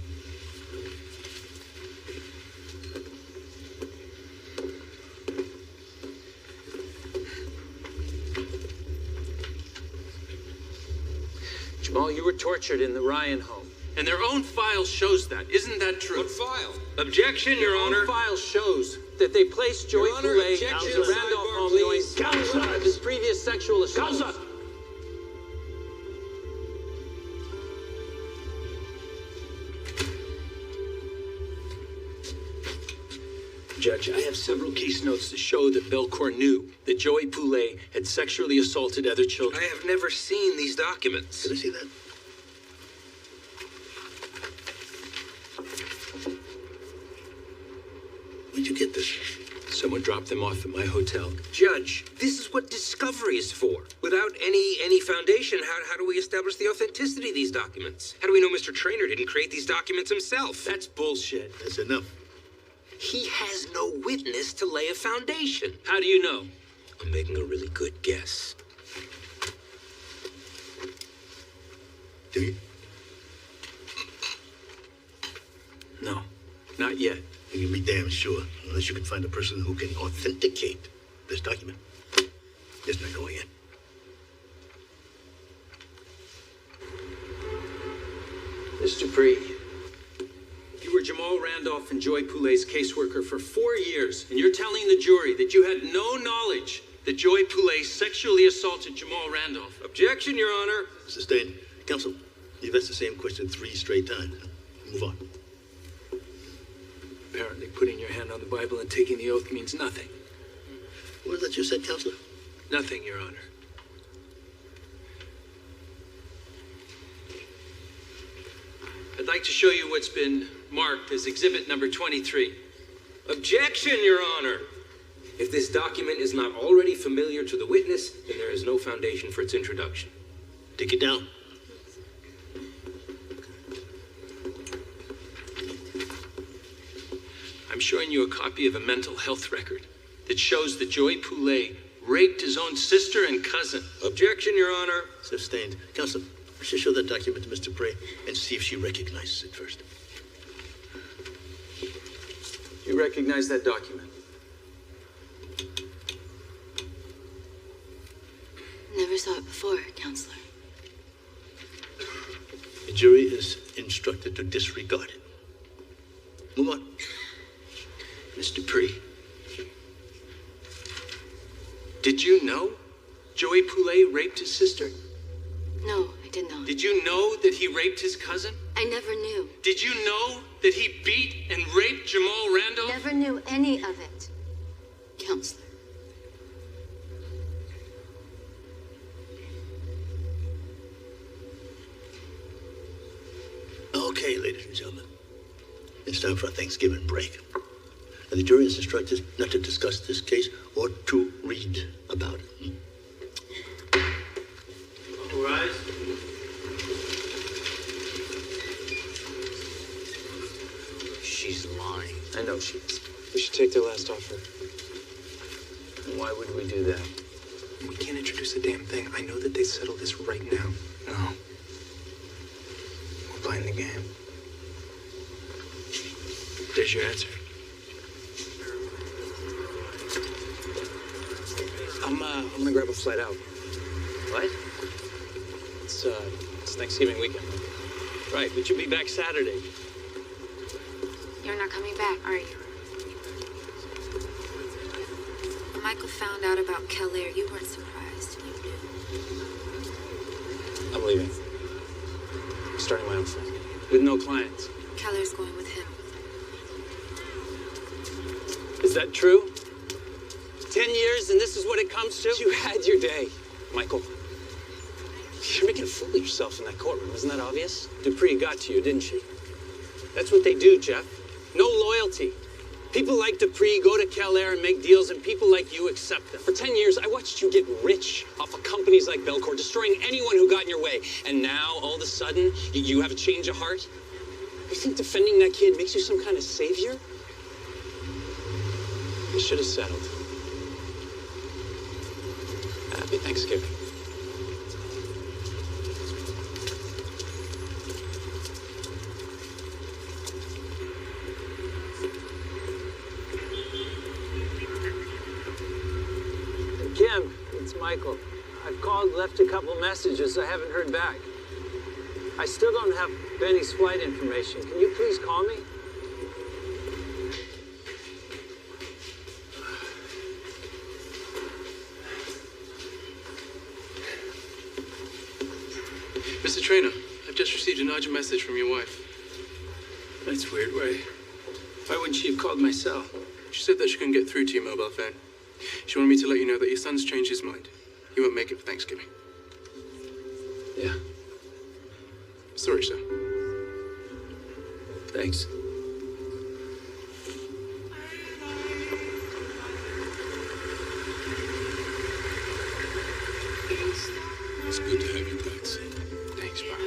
Jamal, you were tortured in the Ryan home. And their own file shows that. Isn't that true? What file? Objection, Your Honor. Their own file shows that they placed Joey Your Honor, Poulet objection, in the Randolph sidebar, home please. knowing of his previous sexual assaults. Judge, I have several case notes to show that Belcourt knew that Joey Poulet had sexually assaulted other children. I have never seen these documents. Did I see that? Where'd you get this? Someone dropped them off at my hotel. Judge, this is what discovery is for. Without any foundation, how do we establish the authenticity of these documents? How do we know Mr. Trainer didn't create these documents himself? That's bullshit. That's enough. He has no witness to lay a foundation. How do you know? I'm making a really good guess. Do you? No, not yet. You can be damn sure, unless you can find a person who can authenticate this document. It's not going in. Mr. Dupree, you were Jamal Randolph and Joy Poulet's caseworker for 4 years, and you're telling the jury that you had no knowledge that Joy Poulet sexually assaulted Jamal Randolph. Objection, Your Honor. Sustained. Counsel, you've asked the same question 3 straight times. Move on. Apparently putting your hand on the Bible and taking the oath means nothing. What is that you said, Counselor? Nothing, Your Honor. I'd like to show you what's been marked as exhibit number 23. Objection, Your Honor. If this document is not already familiar to the witness, then there is no foundation for its introduction. Take it down. I'm showing you a copy of a mental health record that shows that Joy Poulet raped his own sister and cousin. Objection, Your Honor. Sustained. Counsel, I should show that document to Mr. Dupree and see if she recognizes it first. You recognize that document? Never saw it before, Counselor. The jury is instructed to disregard it. Move on. Mr. Dupree, did you know Joey Poulet raped his sister? No, I did not. Did you know that he raped his cousin? I never knew. Did you know that he beat and raped Jamal Randolph? Never knew any of it, Counselor. Okay, ladies and gentlemen. It's time for a Thanksgiving break. And the jury is instructed not to discuss this case or to read about it. All rise. She's lying. I know she is. We should take their last offer. Why would we do that? We can't introduce a damn thing. I know that they settle this right now. No. We're playing the game. There's your answer. I'm gonna grab a flight out. What? It's Thanksgiving weekend. Right, but you'll be back Saturday. You're not coming back, are you? When Michael found out about Keller, you weren't surprised. You knew. I'm leaving. I'm starting my own firm. With no clients. Keller's going with him. Is that true? 10 years and this is what it comes to? You had your day, Michael. You're making a fool of yourself in that courtroom. Isn't that obvious? Dupree got to you, didn't she? That's what they do, Jeff. No loyalty. People like Dupree go to Keller and make deals, and people like you accept them. For 10 years, I watched you get rich off of companies like Belcourt, destroying anyone who got in your way. And now, all of a sudden, you have a change of heart? You think defending that kid makes you some kind of savior? You should have settled. Happy Thanksgiving. Kim, it's Michael. I've called, left a couple messages. I haven't heard back. I still don't have Benny's flight information. Can you please call me? Mr. Trainer, I've just received an urgent message from your wife. That's weird, Ray. Why wouldn't she have called my cell? She said that she couldn't get through to your mobile phone. She wanted me to let you know that your son's changed his mind. He won't make it for Thanksgiving. Yeah. Sorry, sir. Thanks. It's good to have you back, son. Thanks, Bob.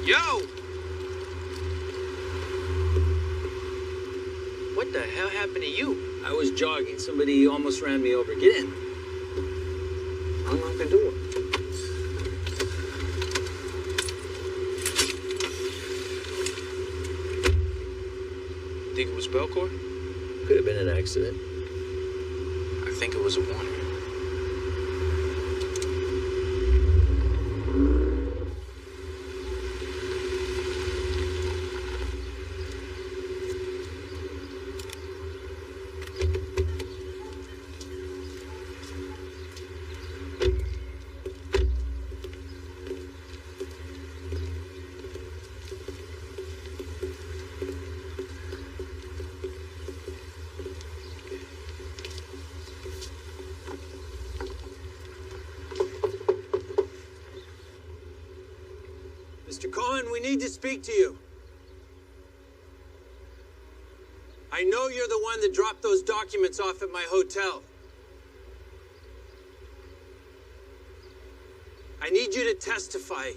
Yo! What the hell happened to you? I was jogging. Somebody almost ran me over. Get in. Unlock the door. Think it was Belcourt? Could have been an accident. I think it was a warning. Mr. Cohen, we need to speak to you. I know you're the one that dropped those documents off at my hotel. I need you to testify.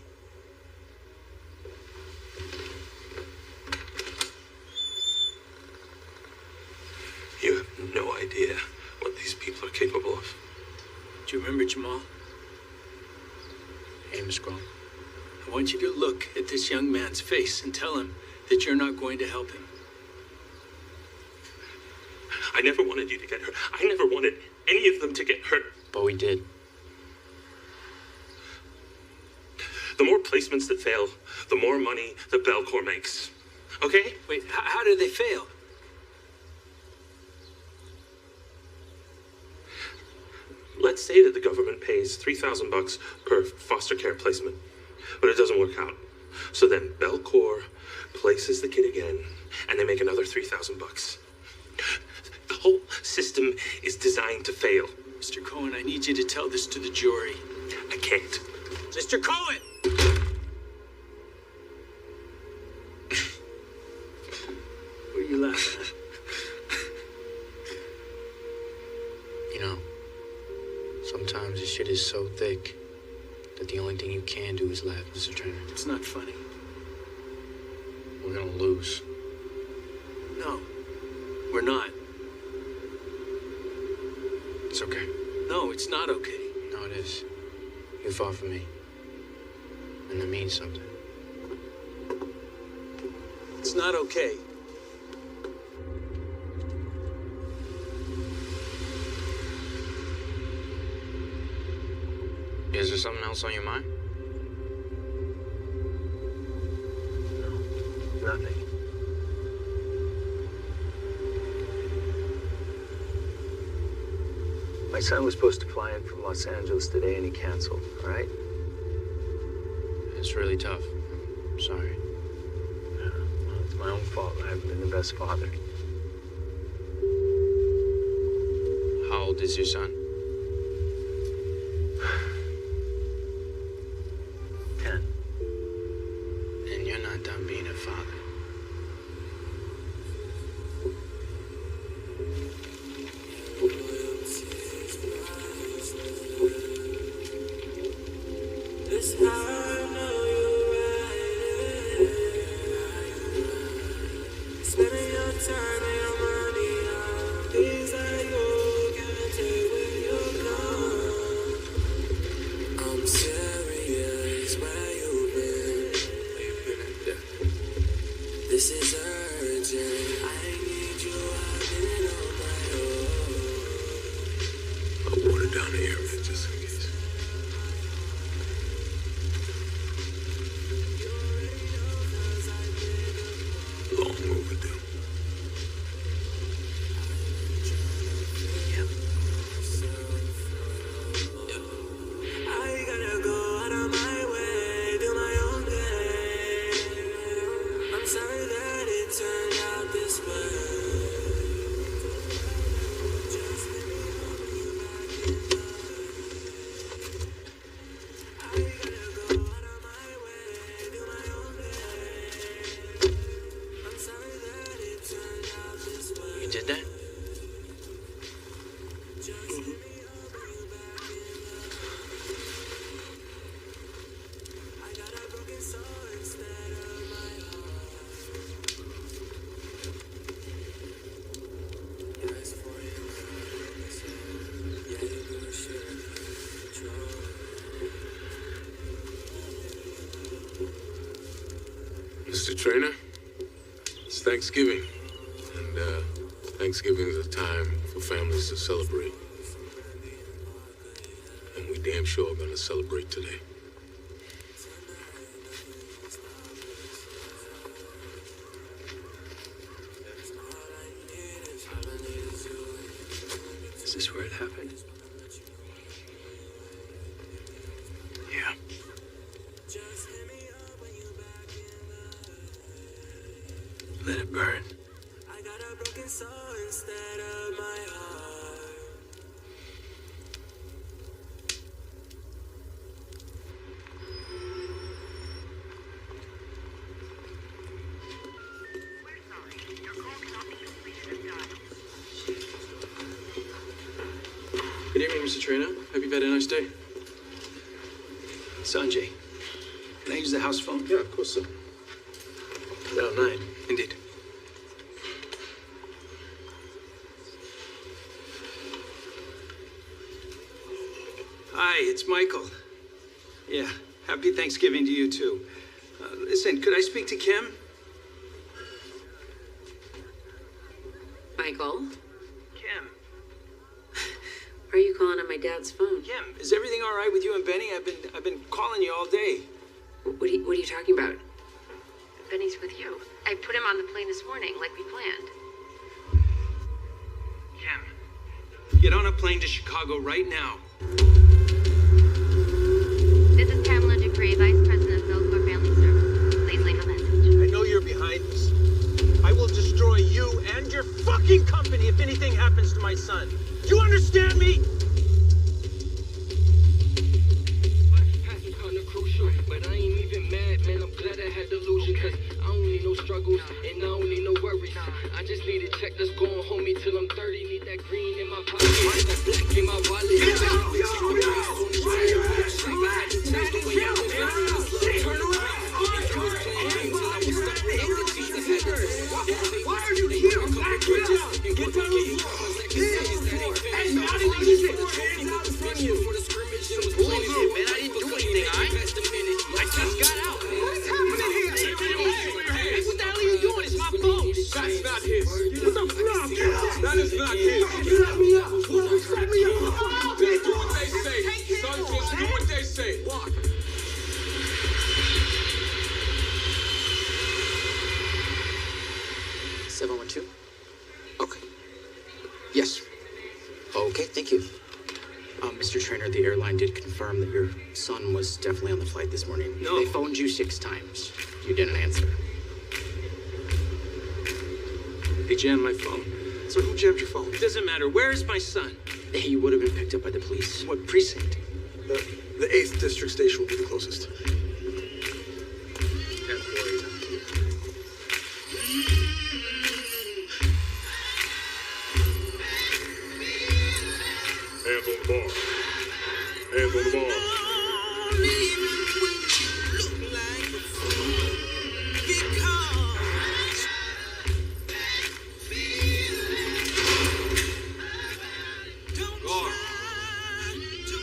You have no idea what these people are capable of. Do you remember Jamal? Hey, Miss Grohl. I want you to look at this young man's face and tell him that you're not going to help him. I never wanted you to get hurt. I never wanted any of them to get hurt. But we did. The more placements that fail, the more money the Belcourt makes. Okay? Wait, how did they fail? Let's say that the government pays $3,000 per foster care placement, but it doesn't work out. So then Belcourt places the kid again, and they make another $3,000. The whole system is designed to fail. Mr. Cohen, I need you to tell this to the jury. I can't. Mr. Cohen! What are you laughing at? You know, sometimes this shit is so thick that the only thing you can do is laugh, Mr. Trainer. It's not funny. We're gonna lose. No, we're not. It's okay. No, it's not okay. No, it is. You fought for me. And that means something. It's not okay. Is there something else on your mind? No, nothing. My son was supposed to fly in from Los Angeles today and he canceled, all right? It's really tough. I'm sorry. Well, it's my own fault. I haven't been the best father. How old is your son? 10. And you're not done being a father. This is urgent. I need you out in I'll water down the area just in case. Long overdue. I gotta go out of my way, do my own thing. I'm sorry that Mr. Trainer, it's Thanksgiving, and Thanksgiving is a time for families to celebrate. And we damn sure are gonna celebrate today. Is this where it happened? Yeah. Let it burn. Good evening, Mr. Trainer. Hope you've had a nice day. Sanjay, can I use the house phone? Yeah, of course, sir. Dial 9. Indeed. Hi, it's Michael. Yeah, happy Thanksgiving to you too. Listen, could I speak to Kim? Michael, Kim. why are you calling on my dad's phone? Kim, is everything all right with you and Benny? I've been calling you all day. What are you talking about? Benny's with you. I put him on the plane this morning, like we planned. Kim, get on a plane to Chicago right now. This is Pamela Dupree, Vice President of Belcourt Family Services. Please leave a message. I know you're behind this. I will destroy you and your fucking company if anything happens to my son. Do you understand me? But I ain't even mad, man. I'm glad I had delusion, cause I don't need no struggles and I don't need no worries. I just need a check that's going home me till I'm 30. Need that green in my pocket, that black in my wallet. Turn around. Why are you here? Back it up. Get down on the floor. Hey, man, I didn't use it. Hands out in front of you. Man, I didn't do anything, I just got out. What is happening here? Hey, what the hell are you doing? It's my phone. That's not his. What the fuck? That is not his. Set me up. Set me up. Just do what they say. Son, just do what they say. Walk. Okay. Yes. Okay, thank you. Mr. Trainer, the airline did confirm that your son was definitely on the flight this morning. No. They phoned you 6 times. You didn't answer. They jammed my phone. So who jammed your phone? It doesn't matter. Where is my son? He would have been picked up by the police. What precinct? The 8th District Station will be the closest. Hands on the bar. Hands on the bar.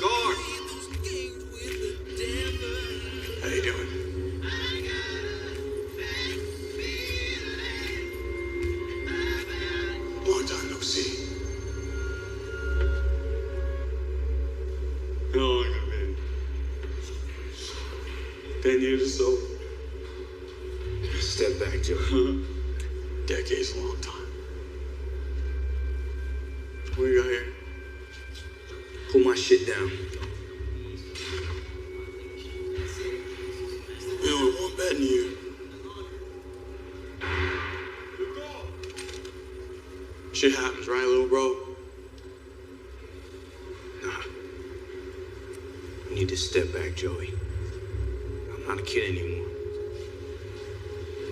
Guard. How you doing? Long time no see. How long have it been? 10 years or so? Step back, Joe. Decades, a long time. What you got here? Pull my shit down. We only one bed in you. Shit happens, right, little bro? Nah. You need to step back, Joey. I'm not a kid anymore.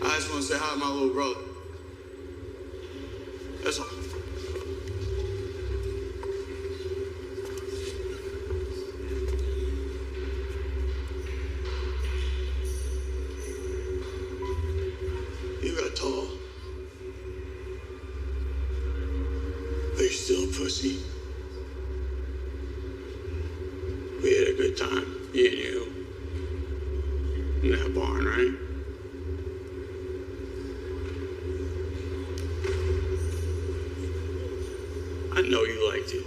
I just want to say hi to my little brother. That's all. You got tall. But you're still a pussy. We had a good time, me and you. In that barn, right? you.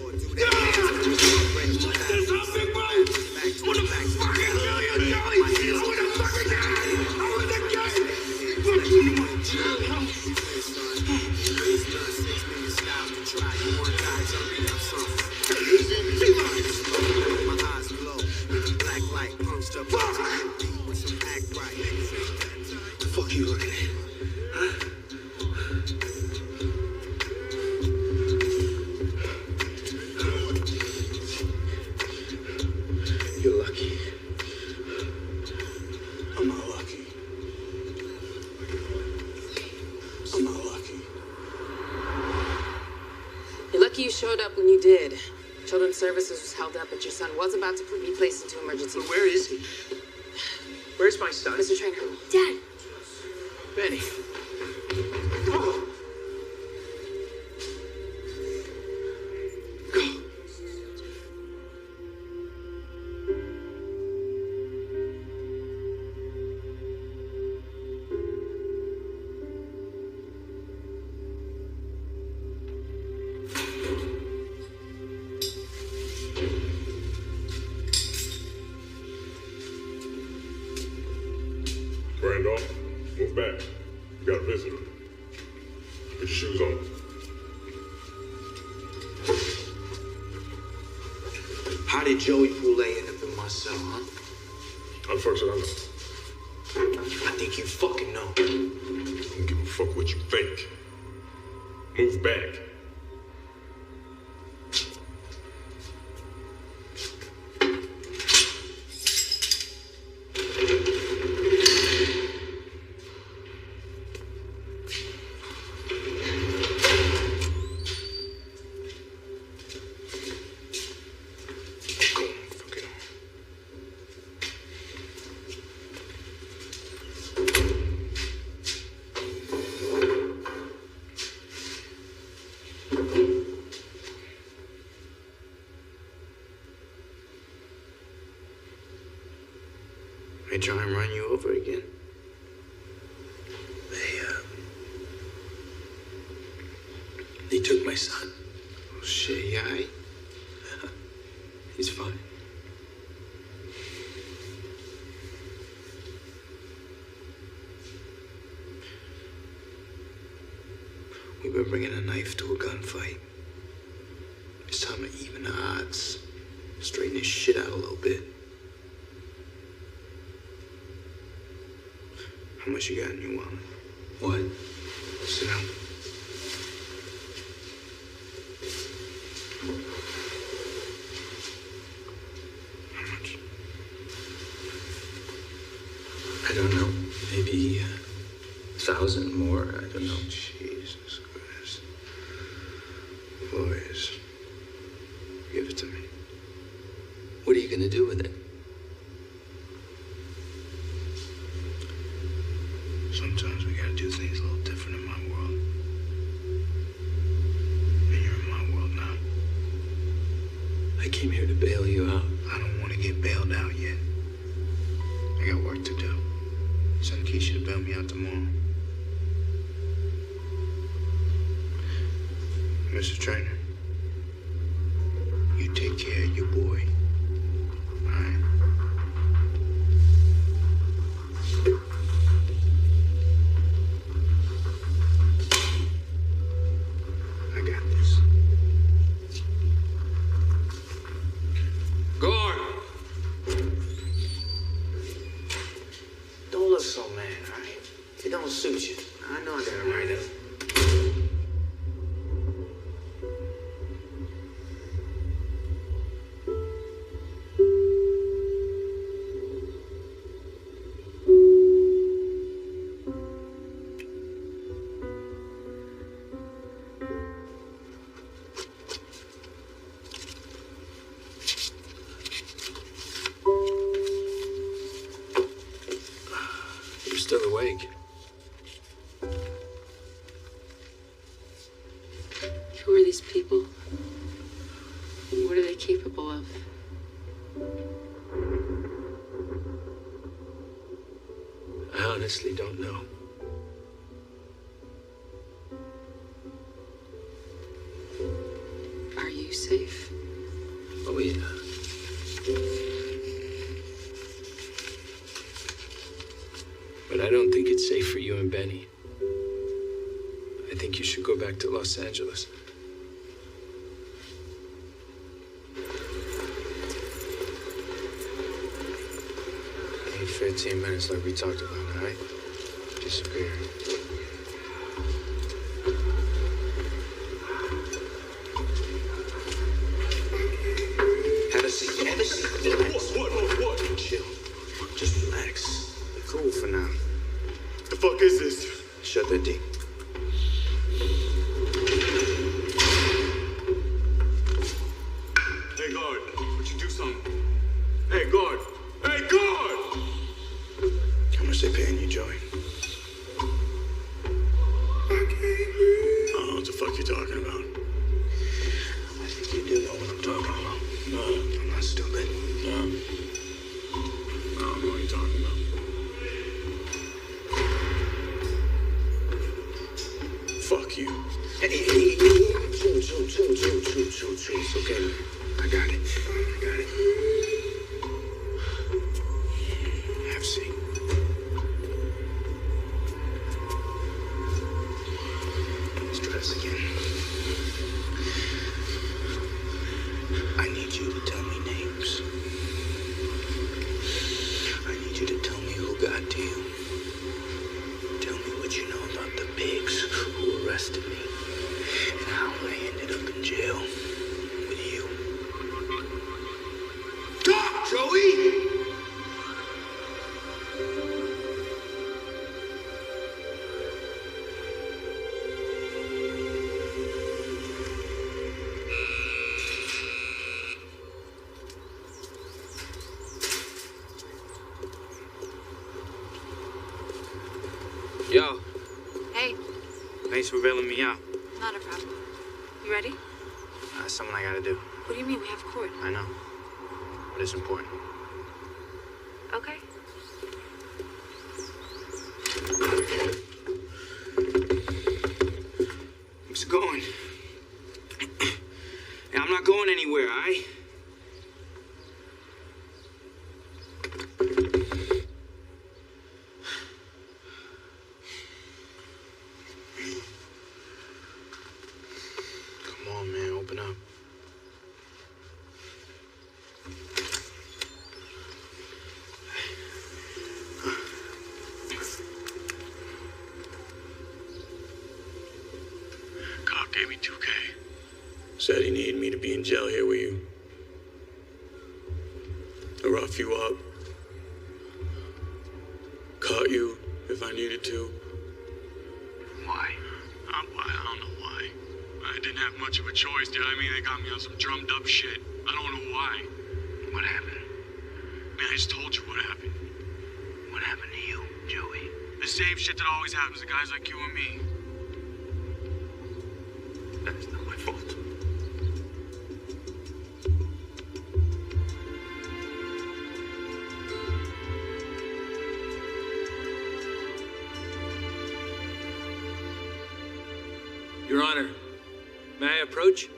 The fuck you looking at? Huh? You're lucky. I'm not lucky. I'm not lucky. You're lucky you showed up when you did. Children's Services was held up, but your son was about to be placed into emergency. But where is he? Where's my son? Mr. Trainer. Dad. Benny. Randolph, move back. You got a visitor. Put your shoes on. How did Joey Poulet end up in my cell, huh? How the fuck should I know? I think you fucking know. I don't give a fuck what you think. Move back. They try and run you over again. They took my son. Oh shit, yeah, aight? He's fine. We've been bringing a knife to a gunfight. It's time to even the odds. Straighten this shit out a little bit. How much you got in your wallet? What? Sit down. How much? I don't know. Maybe 1,000 more. I don't know. Jesus Christ. Boys, give it to me. What are you gonna do with it? Sometimes we gotta do things a little different in my world. And you're in my world now. I came here to bail you out. I don't want to get bailed out yet. I got work to do. Send Keisha to bail me out tomorrow. Mr. Trainer, you take care of your boy. All right? I got this. Guard! Don't look so mad, all right? It don't suit you. I know I got it right up. You're still awake. Who are these people? What are they capable of? I honestly don't know. Are you safe? But I don't think it's safe for you and Benny. I think you should go back to Los Angeles. Need 15 minutes like we talked about, all right? Disappear. Have a seat. Have a seat. Relax. What? Chill. Just relax. Be cool for now. The fuck is this? Shut the deep. Hey, guard. Would you do something? Hey, guard. Hey, guard! How much they paying you, Joey? I don't know what the fuck you're talking about. I think you do know what I'm talking about. No, I'm not stupid. no. I don't know what you're talking about. Fuck you. Hey. Chill. It's okay. I got it. Have a seat. Let's try this again. I need you to tell me names. I need you to tell me who got to you. Tell me what you know about the pigs who arrested me and how I ended up in jail with you. Talk, Joey! Yo, Hey, thanks for bailing me out. not a problem. You ready? That's something I gotta do. What do you mean? We have court. I know. But it's important. Okay. Where's it going? Hey, I'm not going anywhere, all right? Come on, man, open up. Cop gave me 2K. Said he needed me to be in jail here with you. To rough you up. Cut you if I needed to. Why? I don't know why. I didn't have much of a choice, dude. I mean, they got me on some drummed up shit. I don't know why. What happened? Man, I just told you what happened. What happened to you, Joey? The same shit that always happens to guys like you and me. That's not my fault. Your Honor, may I approach?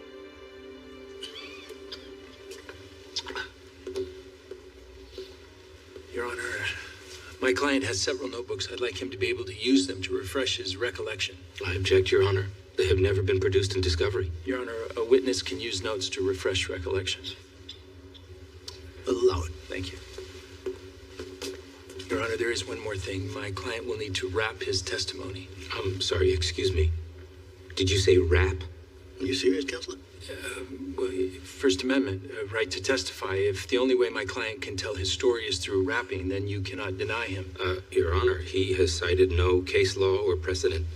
Your Honor, my client has several notebooks. I'd like him to be able to use them to refresh his recollection. I object, Your Honor. They have never been produced in discovery. Your Honor, a witness can use notes to refresh recollections. Allow it. Thank you. Your Honor, there is one more thing. My client will need to wrap his testimony. I'm sorry, excuse me. Did you say rap? Are you serious, Counselor? Well, First Amendment, right to testify. If the only way my client can tell his story is through rapping, then you cannot deny him. Your Honor, he has cited no case law or precedent.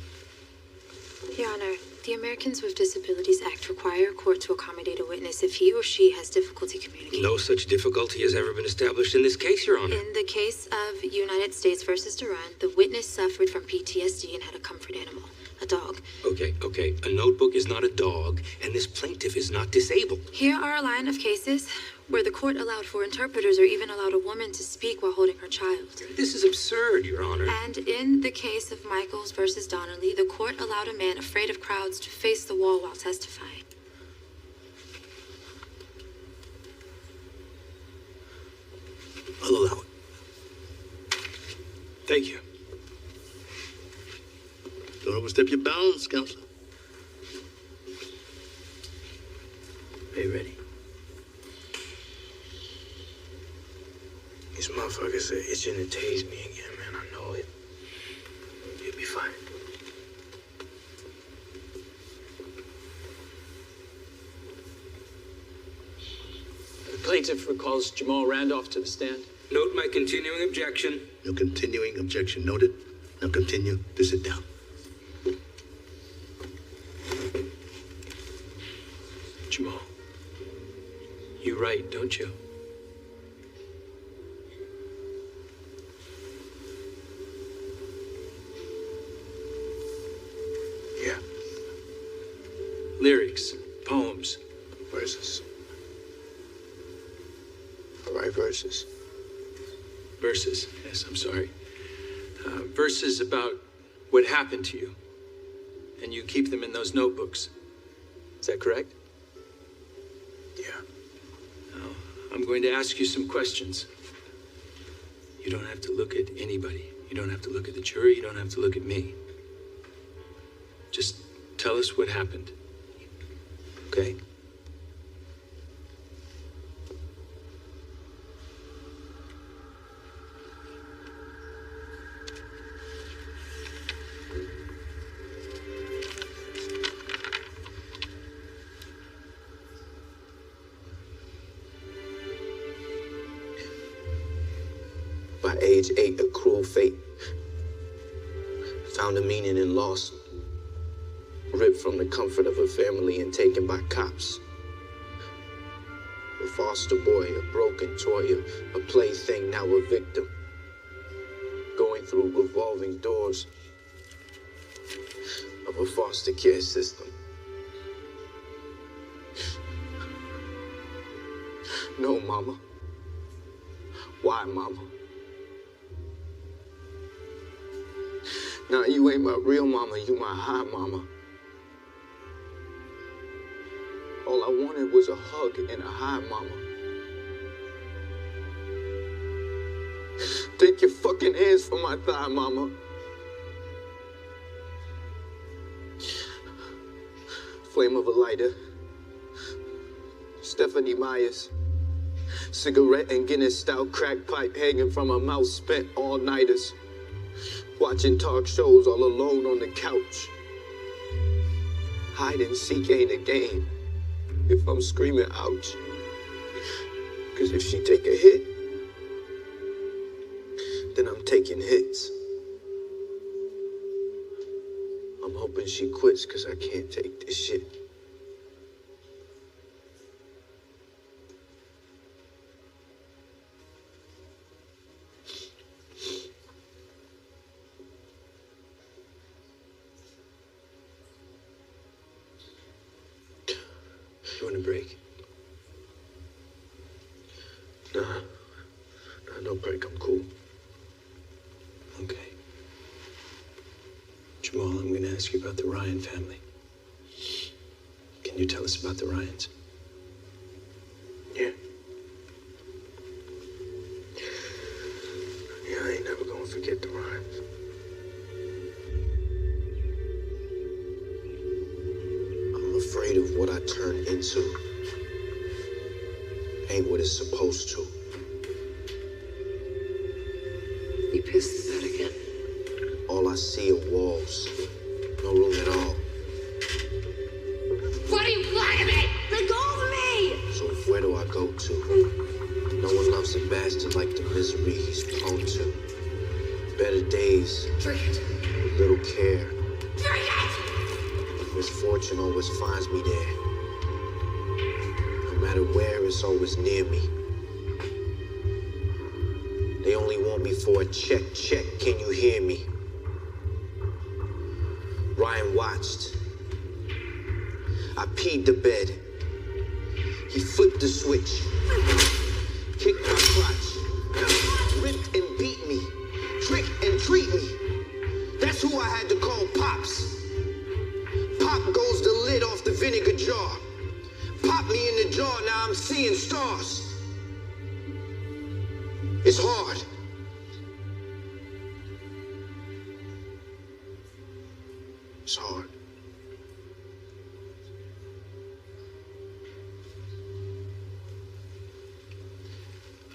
Your Honor, the Americans with Disabilities Act require a court to accommodate a witness if he or she has difficulty communicating. No such difficulty has ever been established in this case, Your Honor. In the case of United States versus Duran, the witness suffered from PTSD and had a comfort animal, a dog. Okay. A notebook is not a dog, and this plaintiff is not disabled. Here are a line of cases where the court allowed for interpreters or even allowed a woman to speak while holding her child. This is absurd, Your Honor. And in the case of Michaels versus Donnelly, the court allowed a man afraid of crowds to face the wall while testifying. I'll allow it. Thank you. Don't overstep your bounds, counselor. Are you ready? These motherfuckers are itching to tase me again, man. I know it. You'll be fine. The plaintiff recalls Jamal Randolph to the stand. Note my continuing objection. No continuing objection noted. Now continue to sit down. Jamal, you write, don't you? Yeah. Lyrics, poems. Verses. I write verses. Verses, yes, I'm sorry. Verses about what happened to you. And you keep them in those notebooks. Is that correct? Yeah. Now, I'm going to ask you some questions. You don't have to look at anybody. You don't have to look at the jury. You don't have to look at me. Just tell us what happened. Okay? By age 8, a cruel fate found a meaning in loss, ripped from the comfort of a family and taken by cops. A foster boy, a broken toy, a plaything, now a victim, going through revolving doors of a foster care system. No, Mama. Why, Mama? Nah, you ain't my real mama, you my high mama. All I wanted was a hug and a high mama. Take your fucking hands from my thigh, mama. Flame of a lighter. Stephanie Myers. Cigarette and Guinness stout crack pipe hanging from her mouth, spent all-nighters. Watching talk shows all alone on the couch. Hide and seek ain't a game if I'm screaming ouch. Cause if she take a hit, then I'm taking hits. I'm hoping she quits cause I can't take this shit. You want a break? Nah, no break, I'm cool. Okay. Jamal, I'm going to ask you about the Ryan family. Can you tell us about the Ryans? Yeah. Yeah, I ain't never gonna forget the Ryans. I'm afraid of what I turned into. Ain't what it's supposed to. You pissed it out again. All I see are walls. No room at all. What do you want of me? Let go of me! So where do I go to? No one loves a bastard like the misery he's prone to. Better days. Drink it. With little care. Drink it! Misfortune always finds me there. No matter where, it's always near me. They only want me for a check. Can you hear me? Ryan watched. I peed the bed. He flipped the switch. Kicked my crotch. Ripped and beat me. Tricked and treat me. That's who I had to call Pops. Pop goes the lid off the vinegar jar. Pop me in the jaw, now I'm seeing stars. It's hard. It's hard.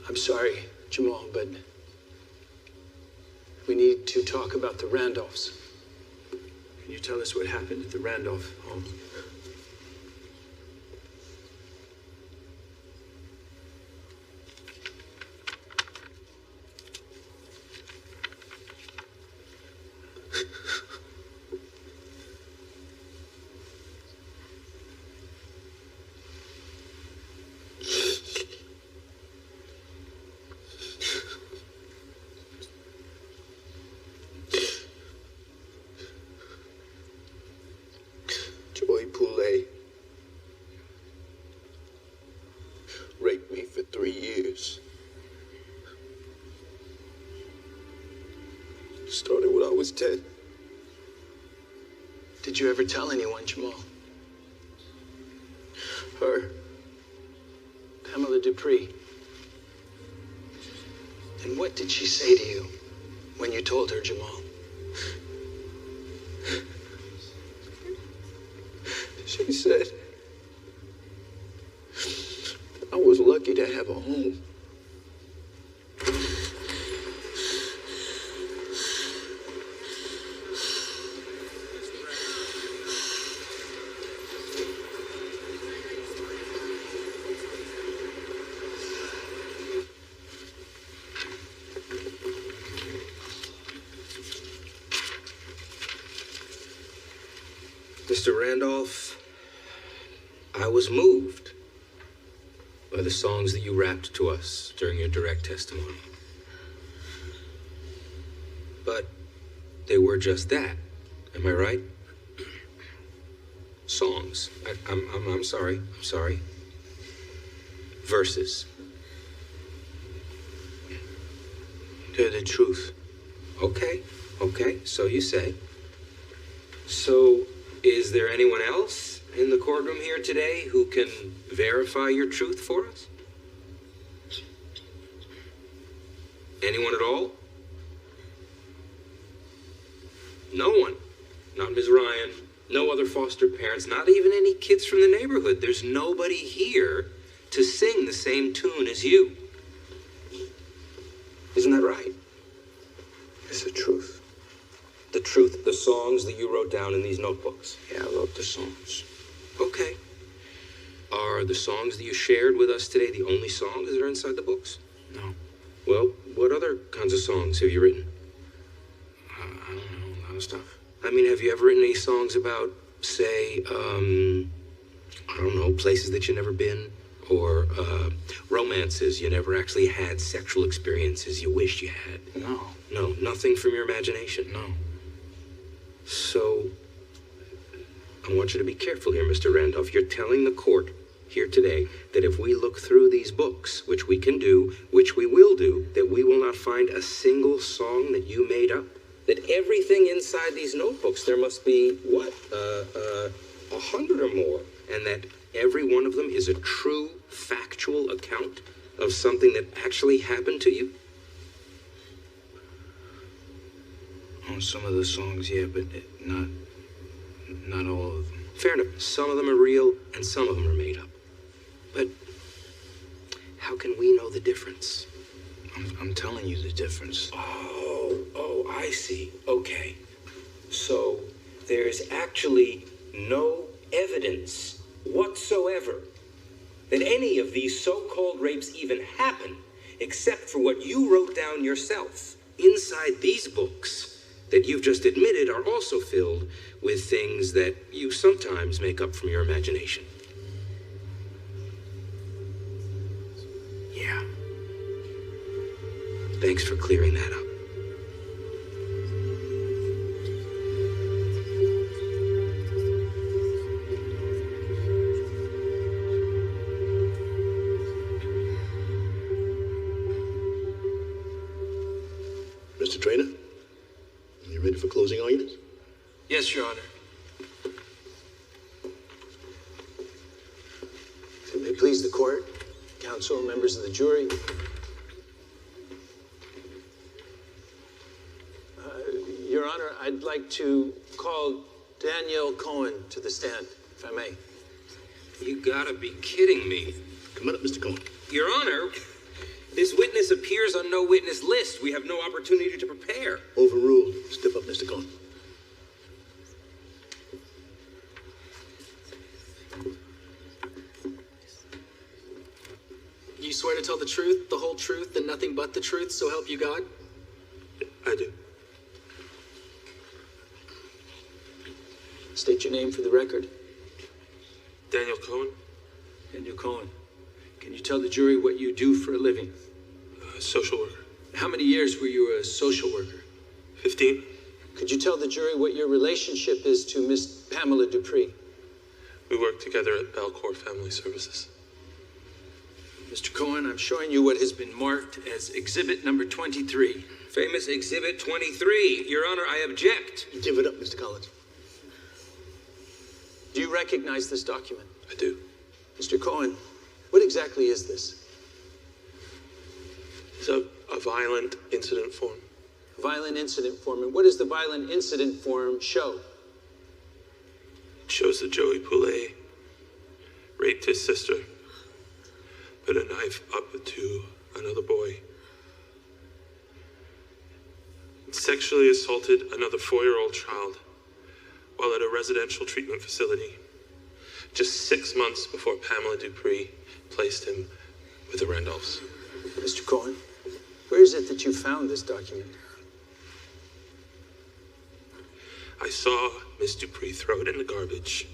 I'm sorry, Jamal, but we need to talk about the Randolphs. Can you tell us what happened at the Randolph home? Joy Poulet raped me for 3 years. Started when I was 10. Did you ever tell anyone, Jamal? Her. Pamela Dupree. And what did she say to you when you told her, Jamal? She said I was lucky to have a home. Mr. Randolph, I was moved by the songs that you rapped to us during your direct testimony. But they were just that. Am I right? Songs. I'm sorry. I'm sorry. Verses. They're the truth. Okay. So you say. So, is there anyone else in the courtroom here today who can verify your truth for us? Anyone at all? No one. Not Ms. Ryan. No other foster parents. Not even any kids from the neighborhood. There's nobody here to sing the same tune as you. Isn't that right? It's the truth. The truth, the songs that you wrote down in these notebooks. Yeah, I wrote the songs. Okay. Are the songs that you shared with us today the only songs that are inside the books? No. Well, what other kinds of songs have you written? I don't know, a lot of stuff. I mean, have you ever written any songs about, say, I don't know, places that you've never been? Or romances you never actually had, sexual experiences you wished you had? No. No, nothing from your imagination? No. So, I want you to be careful here, Mr. Randolph. You're telling the court here today that if we look through these books, which we can do, which we will do, that we will not find a single song that you made up? That everything inside these notebooks, there must be, 100 or more, and that every one of them is a true, factual account of something that actually happened to you? On some of the songs, yeah, but not all of them. Fair enough. Some of them are real, and some of them are made up. But how can we know the difference? I'm telling you the difference. Oh, I see. Okay. So there's actually no evidence whatsoever that any of these so-called rapes even happened, except for what you wrote down yourself. Inside these books that you've just admitted are also filled with things that you sometimes make up from your imagination. Yeah. Thanks for clearing that up. Mr. Trainer, are you ready for closing arguments? Yes, Your Honor. If it may please the court, counsel, members of the jury. Your Honor, I'd like to call Danielle Cohen to the stand, if I may. You gotta be kidding me. Come on up, Mr. Cohen. Your Honor, this witness appears on no witness list. We have no opportunity to prepare. Overruled. Step up, Mr. Cohen. You swear to tell the truth, the whole truth, and nothing but the truth, so help you God? I do. State your name for the record. Daniel Cohen, Daniel Cohen. Can you tell the jury what you do for a living? social worker. How many years were you a social worker? 15. Could you tell the jury what your relationship is to Miss Pamela Dupree? We work together at Belcourt Family Services. Mr. Cohen, I'm showing you what has been marked as exhibit number 23. Famous exhibit 23. Your Honor, I object. Give it up, Mr. Collins. Do you recognize this document? I do. Mr. Cohen, what exactly is this? It's a violent incident form. Violent incident form. And what does the violent incident form show? It shows that Joey Poulet raped his sister, put a knife up to another boy, and sexually assaulted another 4-year-old child while at a residential treatment facility, just 6 months before Pamela Dupree placed him with the Randolphs. Mr. Cohen, where is it that you found this document? I saw Miss Dupree throw it in the garbage,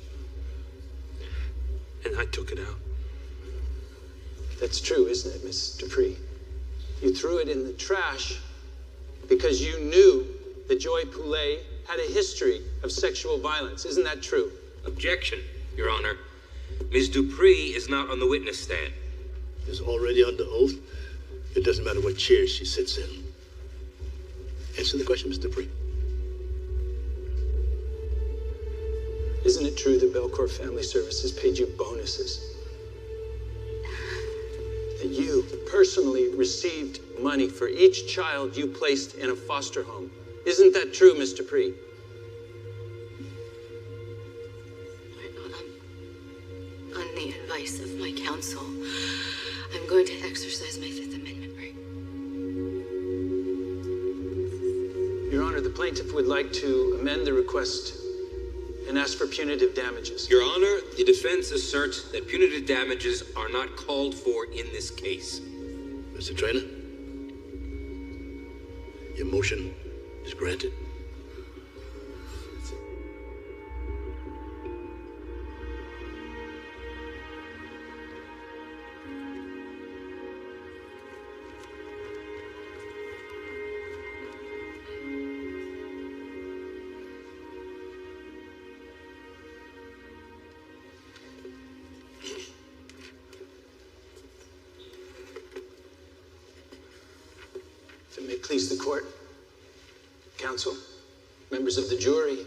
and I took it out. That's true, isn't it, Miss Dupree? You threw it in the trash because you knew that Joey Poulet had a history of sexual violence. Isn't that true? Objection, Your Honor. Ms. Dupree is not on the witness stand. Is already under oath. It doesn't matter what chair she sits in. Answer the question, Mr. Dupree. Isn't it true that Belcourt Family Services paid you bonuses? That you personally received money for each child you placed in a foster home? Isn't that true, Ms. Dupree? On the advice of my counsel, I'm going to exercise my Fifth Amendment right. Your Honor, the plaintiff would like to amend the request and ask for punitive damages. Your Honor, the defense asserts that punitive damages are not called for in this case. Mr. Traynor, your motion is granted. If it may please the court, counsel, members of the jury,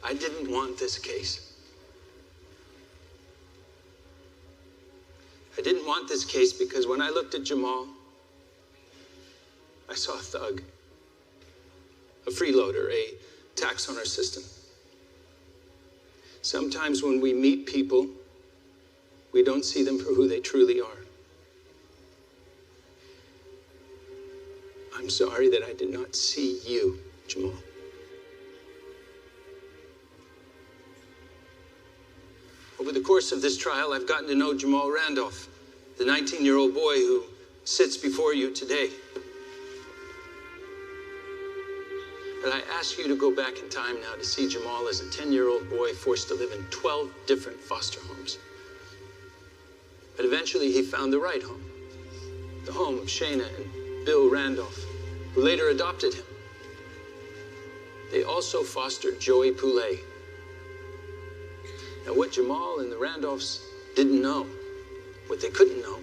I didn't want this case. I didn't want this case because when I looked at Jamal, I saw a thug, a freeloader, a tax on our system. Sometimes when we meet people, we don't see them for who they truly are. I'm sorry that I did not see you, Jamal. Over the course of this trial, I've gotten to know Jamal Randolph, the 19-year-old boy who sits before you today. But I ask you to go back in time now to see Jamal as a 10-year-old boy forced to live in 12 different foster homes. But eventually he found the right home, the home of Shayna and Bill Randolph, who later adopted him. They also fostered Joey Poulet. Now, what Jamal and the Randolphs didn't know, what they couldn't know,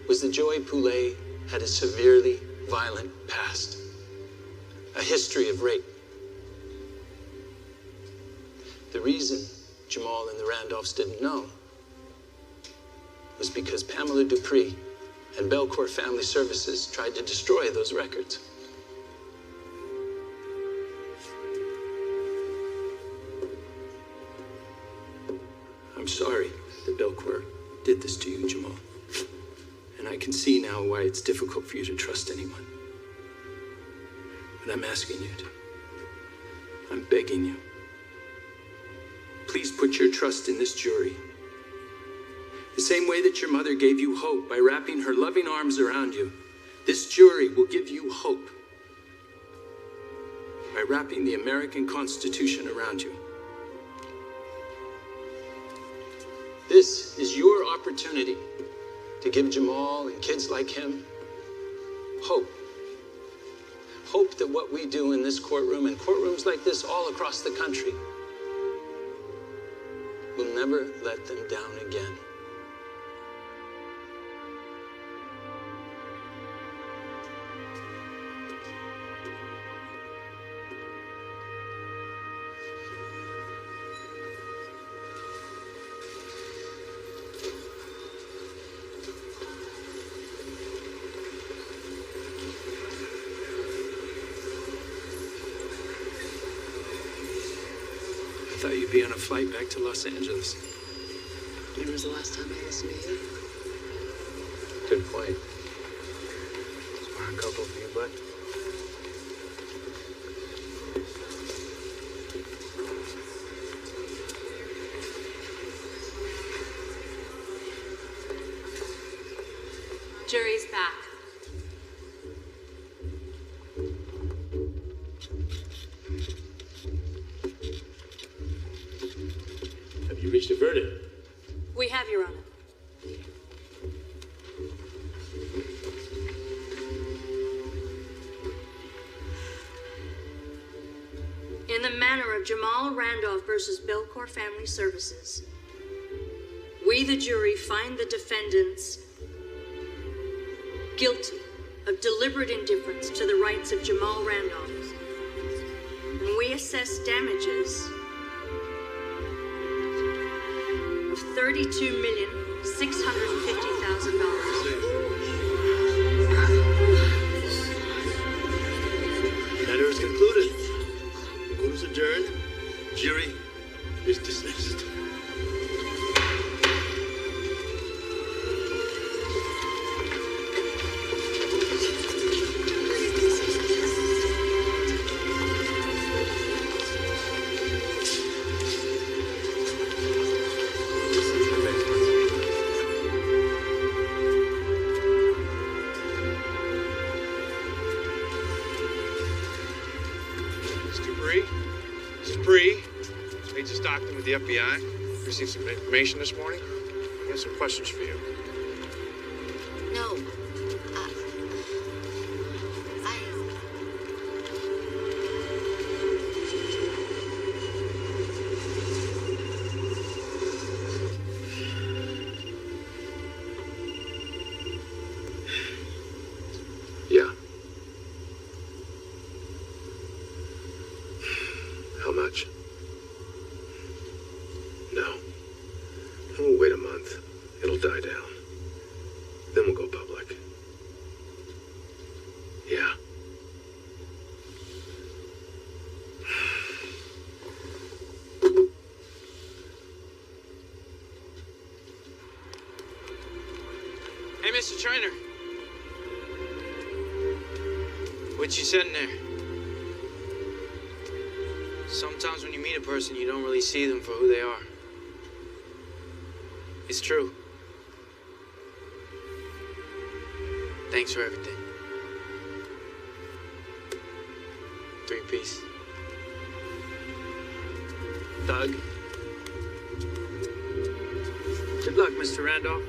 was that Joey Poulet had a severely violent past, a history of rape. The reason Jamal and the Randolphs didn't know was because Pamela Dupree and Belcourt Family Services tried to destroy those records. I'm sorry that Belcourt did this to you, Jamal. And I can see now why it's difficult for you to trust anyone. But I'm asking you to. I'm begging you. Please put your trust in this jury. The same way that your mother gave you hope by wrapping her loving arms around you, this jury will give you hope by wrapping the American Constitution around you. This is your opportunity to give Jamal and kids like him hope. Hope that what we do in this courtroom and courtrooms like this all across the country will never let them down again. I thought you'd be on a flight back to Los Angeles. When was the last time I listened to you? Good point. Smart couple for you, bud. Jury's back. Have you reached a verdict? We have, Your Honor. In the manner of Jamal Randolph versus Belcourt Family Services, we, the jury, find the defendants guilty of deliberate indifference to the rights of Jamal Randolph. And we assess damages of $32,650,000. Matter is concluded. Court is adjourned. Jury is dismissed. Agent Stockton with the FBI. Received some information this morning. I have some questions for you. No. Yeah. How much? No. We'll wait a month. It'll die down. Then we'll go public. Yeah. Hey, Mr. Trainer. What you said in there? Sometimes when you meet a person, you don't really see them for who they are. It's true. Thanks for everything. 3-piece. Doug. Good luck, Mr. Randolph.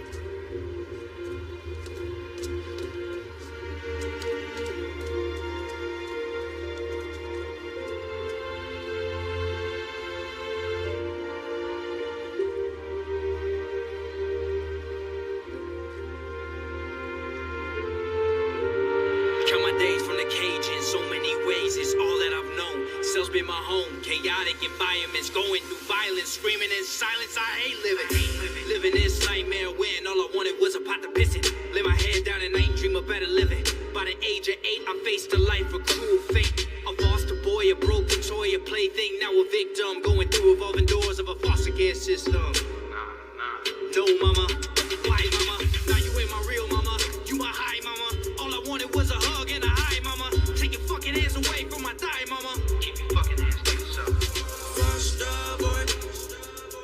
Count my days from the cage in so many ways. It's all that I've known. Cells been my home. Chaotic environments, going through violence, screaming in silence. I hate living. Living this nightmare when all I wanted was a pot to piss in. Lay my head down at night, dream of better living. By the age of 8, I faced a life of cruel fate. A foster boy, a broken toy, a plaything, now a victim. Going through revolving doors of a foster care system. No, mama. Why, mama? Now you ain't my real mama. You my high mama. All I wanted was a hug and a hi, mama. Take your fucking hands away from my thigh, mama. Keep your fucking hands to yourself. Foster boy,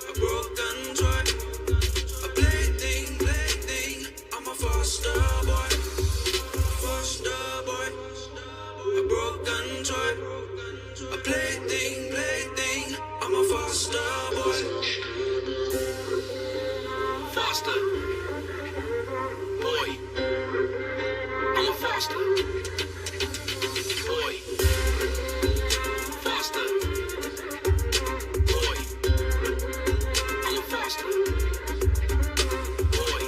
a broken toy, a plaything. I'm a foster boy. Foster boy, a broken toy, a plaything. I'm a foster boy. Foster boy, I'm a foster boy. Foster boy, I'm a foster boy.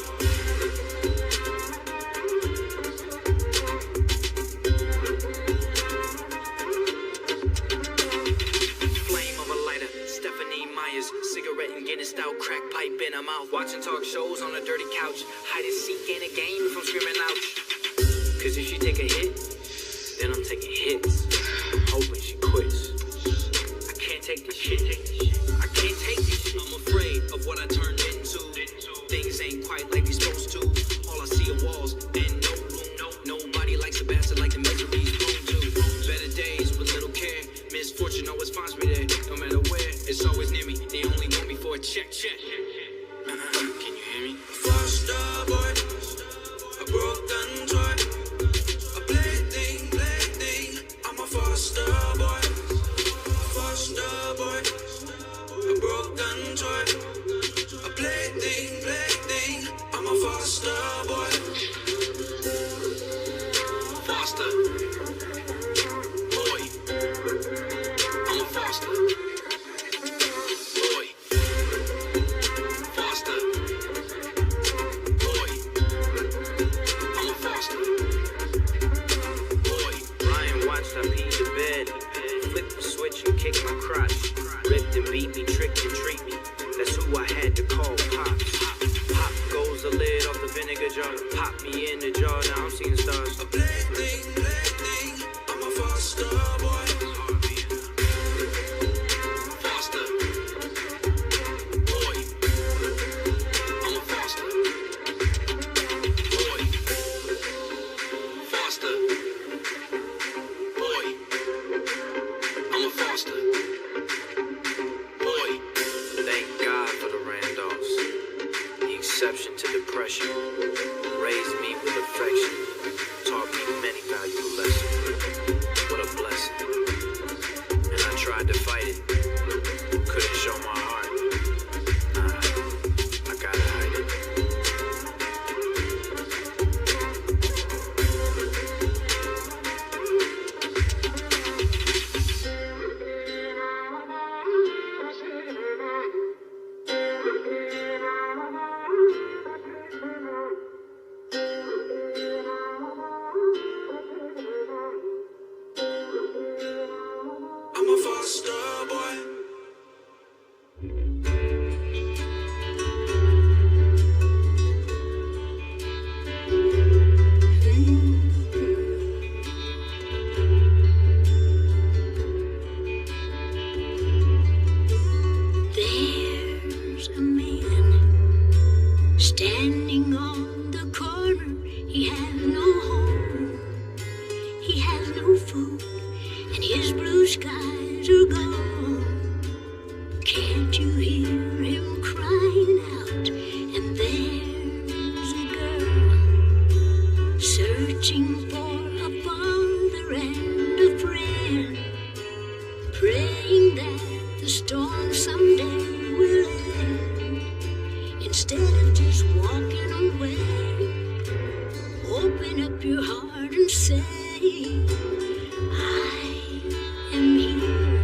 Flame of a lighter, Stephanie Myers, cigarette and Guinness style crack pipe in her mouth. Watching talk shows on a dirty couch, hide and seek in a game from screaming ouch. Cause if she take a hit, then I'm taking hits. Hoping she quits. I can't take this shit. I can't take this shit. I'm afraid of what I turned into. Things ain't quite like they supposed to. All I see are walls and no room. Nobody likes a bastard like the misery's prone to. Better days with little care. Misfortune always finds me there. No matter where, it's always near me. They only want me for a check. Can you hear me? Foster boy, a broken toy, a plaything. I'm a foster boy. Foster boy, a broken toy, a plaything. I'm a foster boy. Foster boy, I'm a foster boy. Foster boy, I'm a foster boy. Ryan watched I pee the bed, flipped the switch and kicked my crotch. Ripped and beat me, tricked and treat me. That's who I had to call Pops. Pop goes the lid off the vinegar jar. Pop me in the jar, now I'm seeing stars. A plaything, I'm a foster boy. Foster boy, I'm a foster boy. Foster boy, I'm a foster boy. Thank God for the Randolphs, the exception to depression. Raised me with affection, taught me many valuable lessons. What a blessing. And I tried to fight it, couldn't show my heart. I gotta hide it. I'm a foster boy. There's a man standing on the corner. He has no home, he has no food, and his blue skies are gone. Can't you hear him crying out? And there's a girl searching for a father and a friend, praying that the storm someday will end. Instead of just walking away, open up your heart and say, I am here.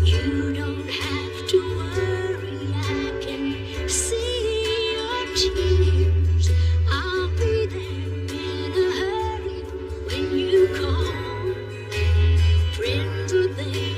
You don't have to worry, I can see your tears. I'll be there in a hurry when you call. Friends are there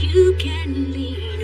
you can leave.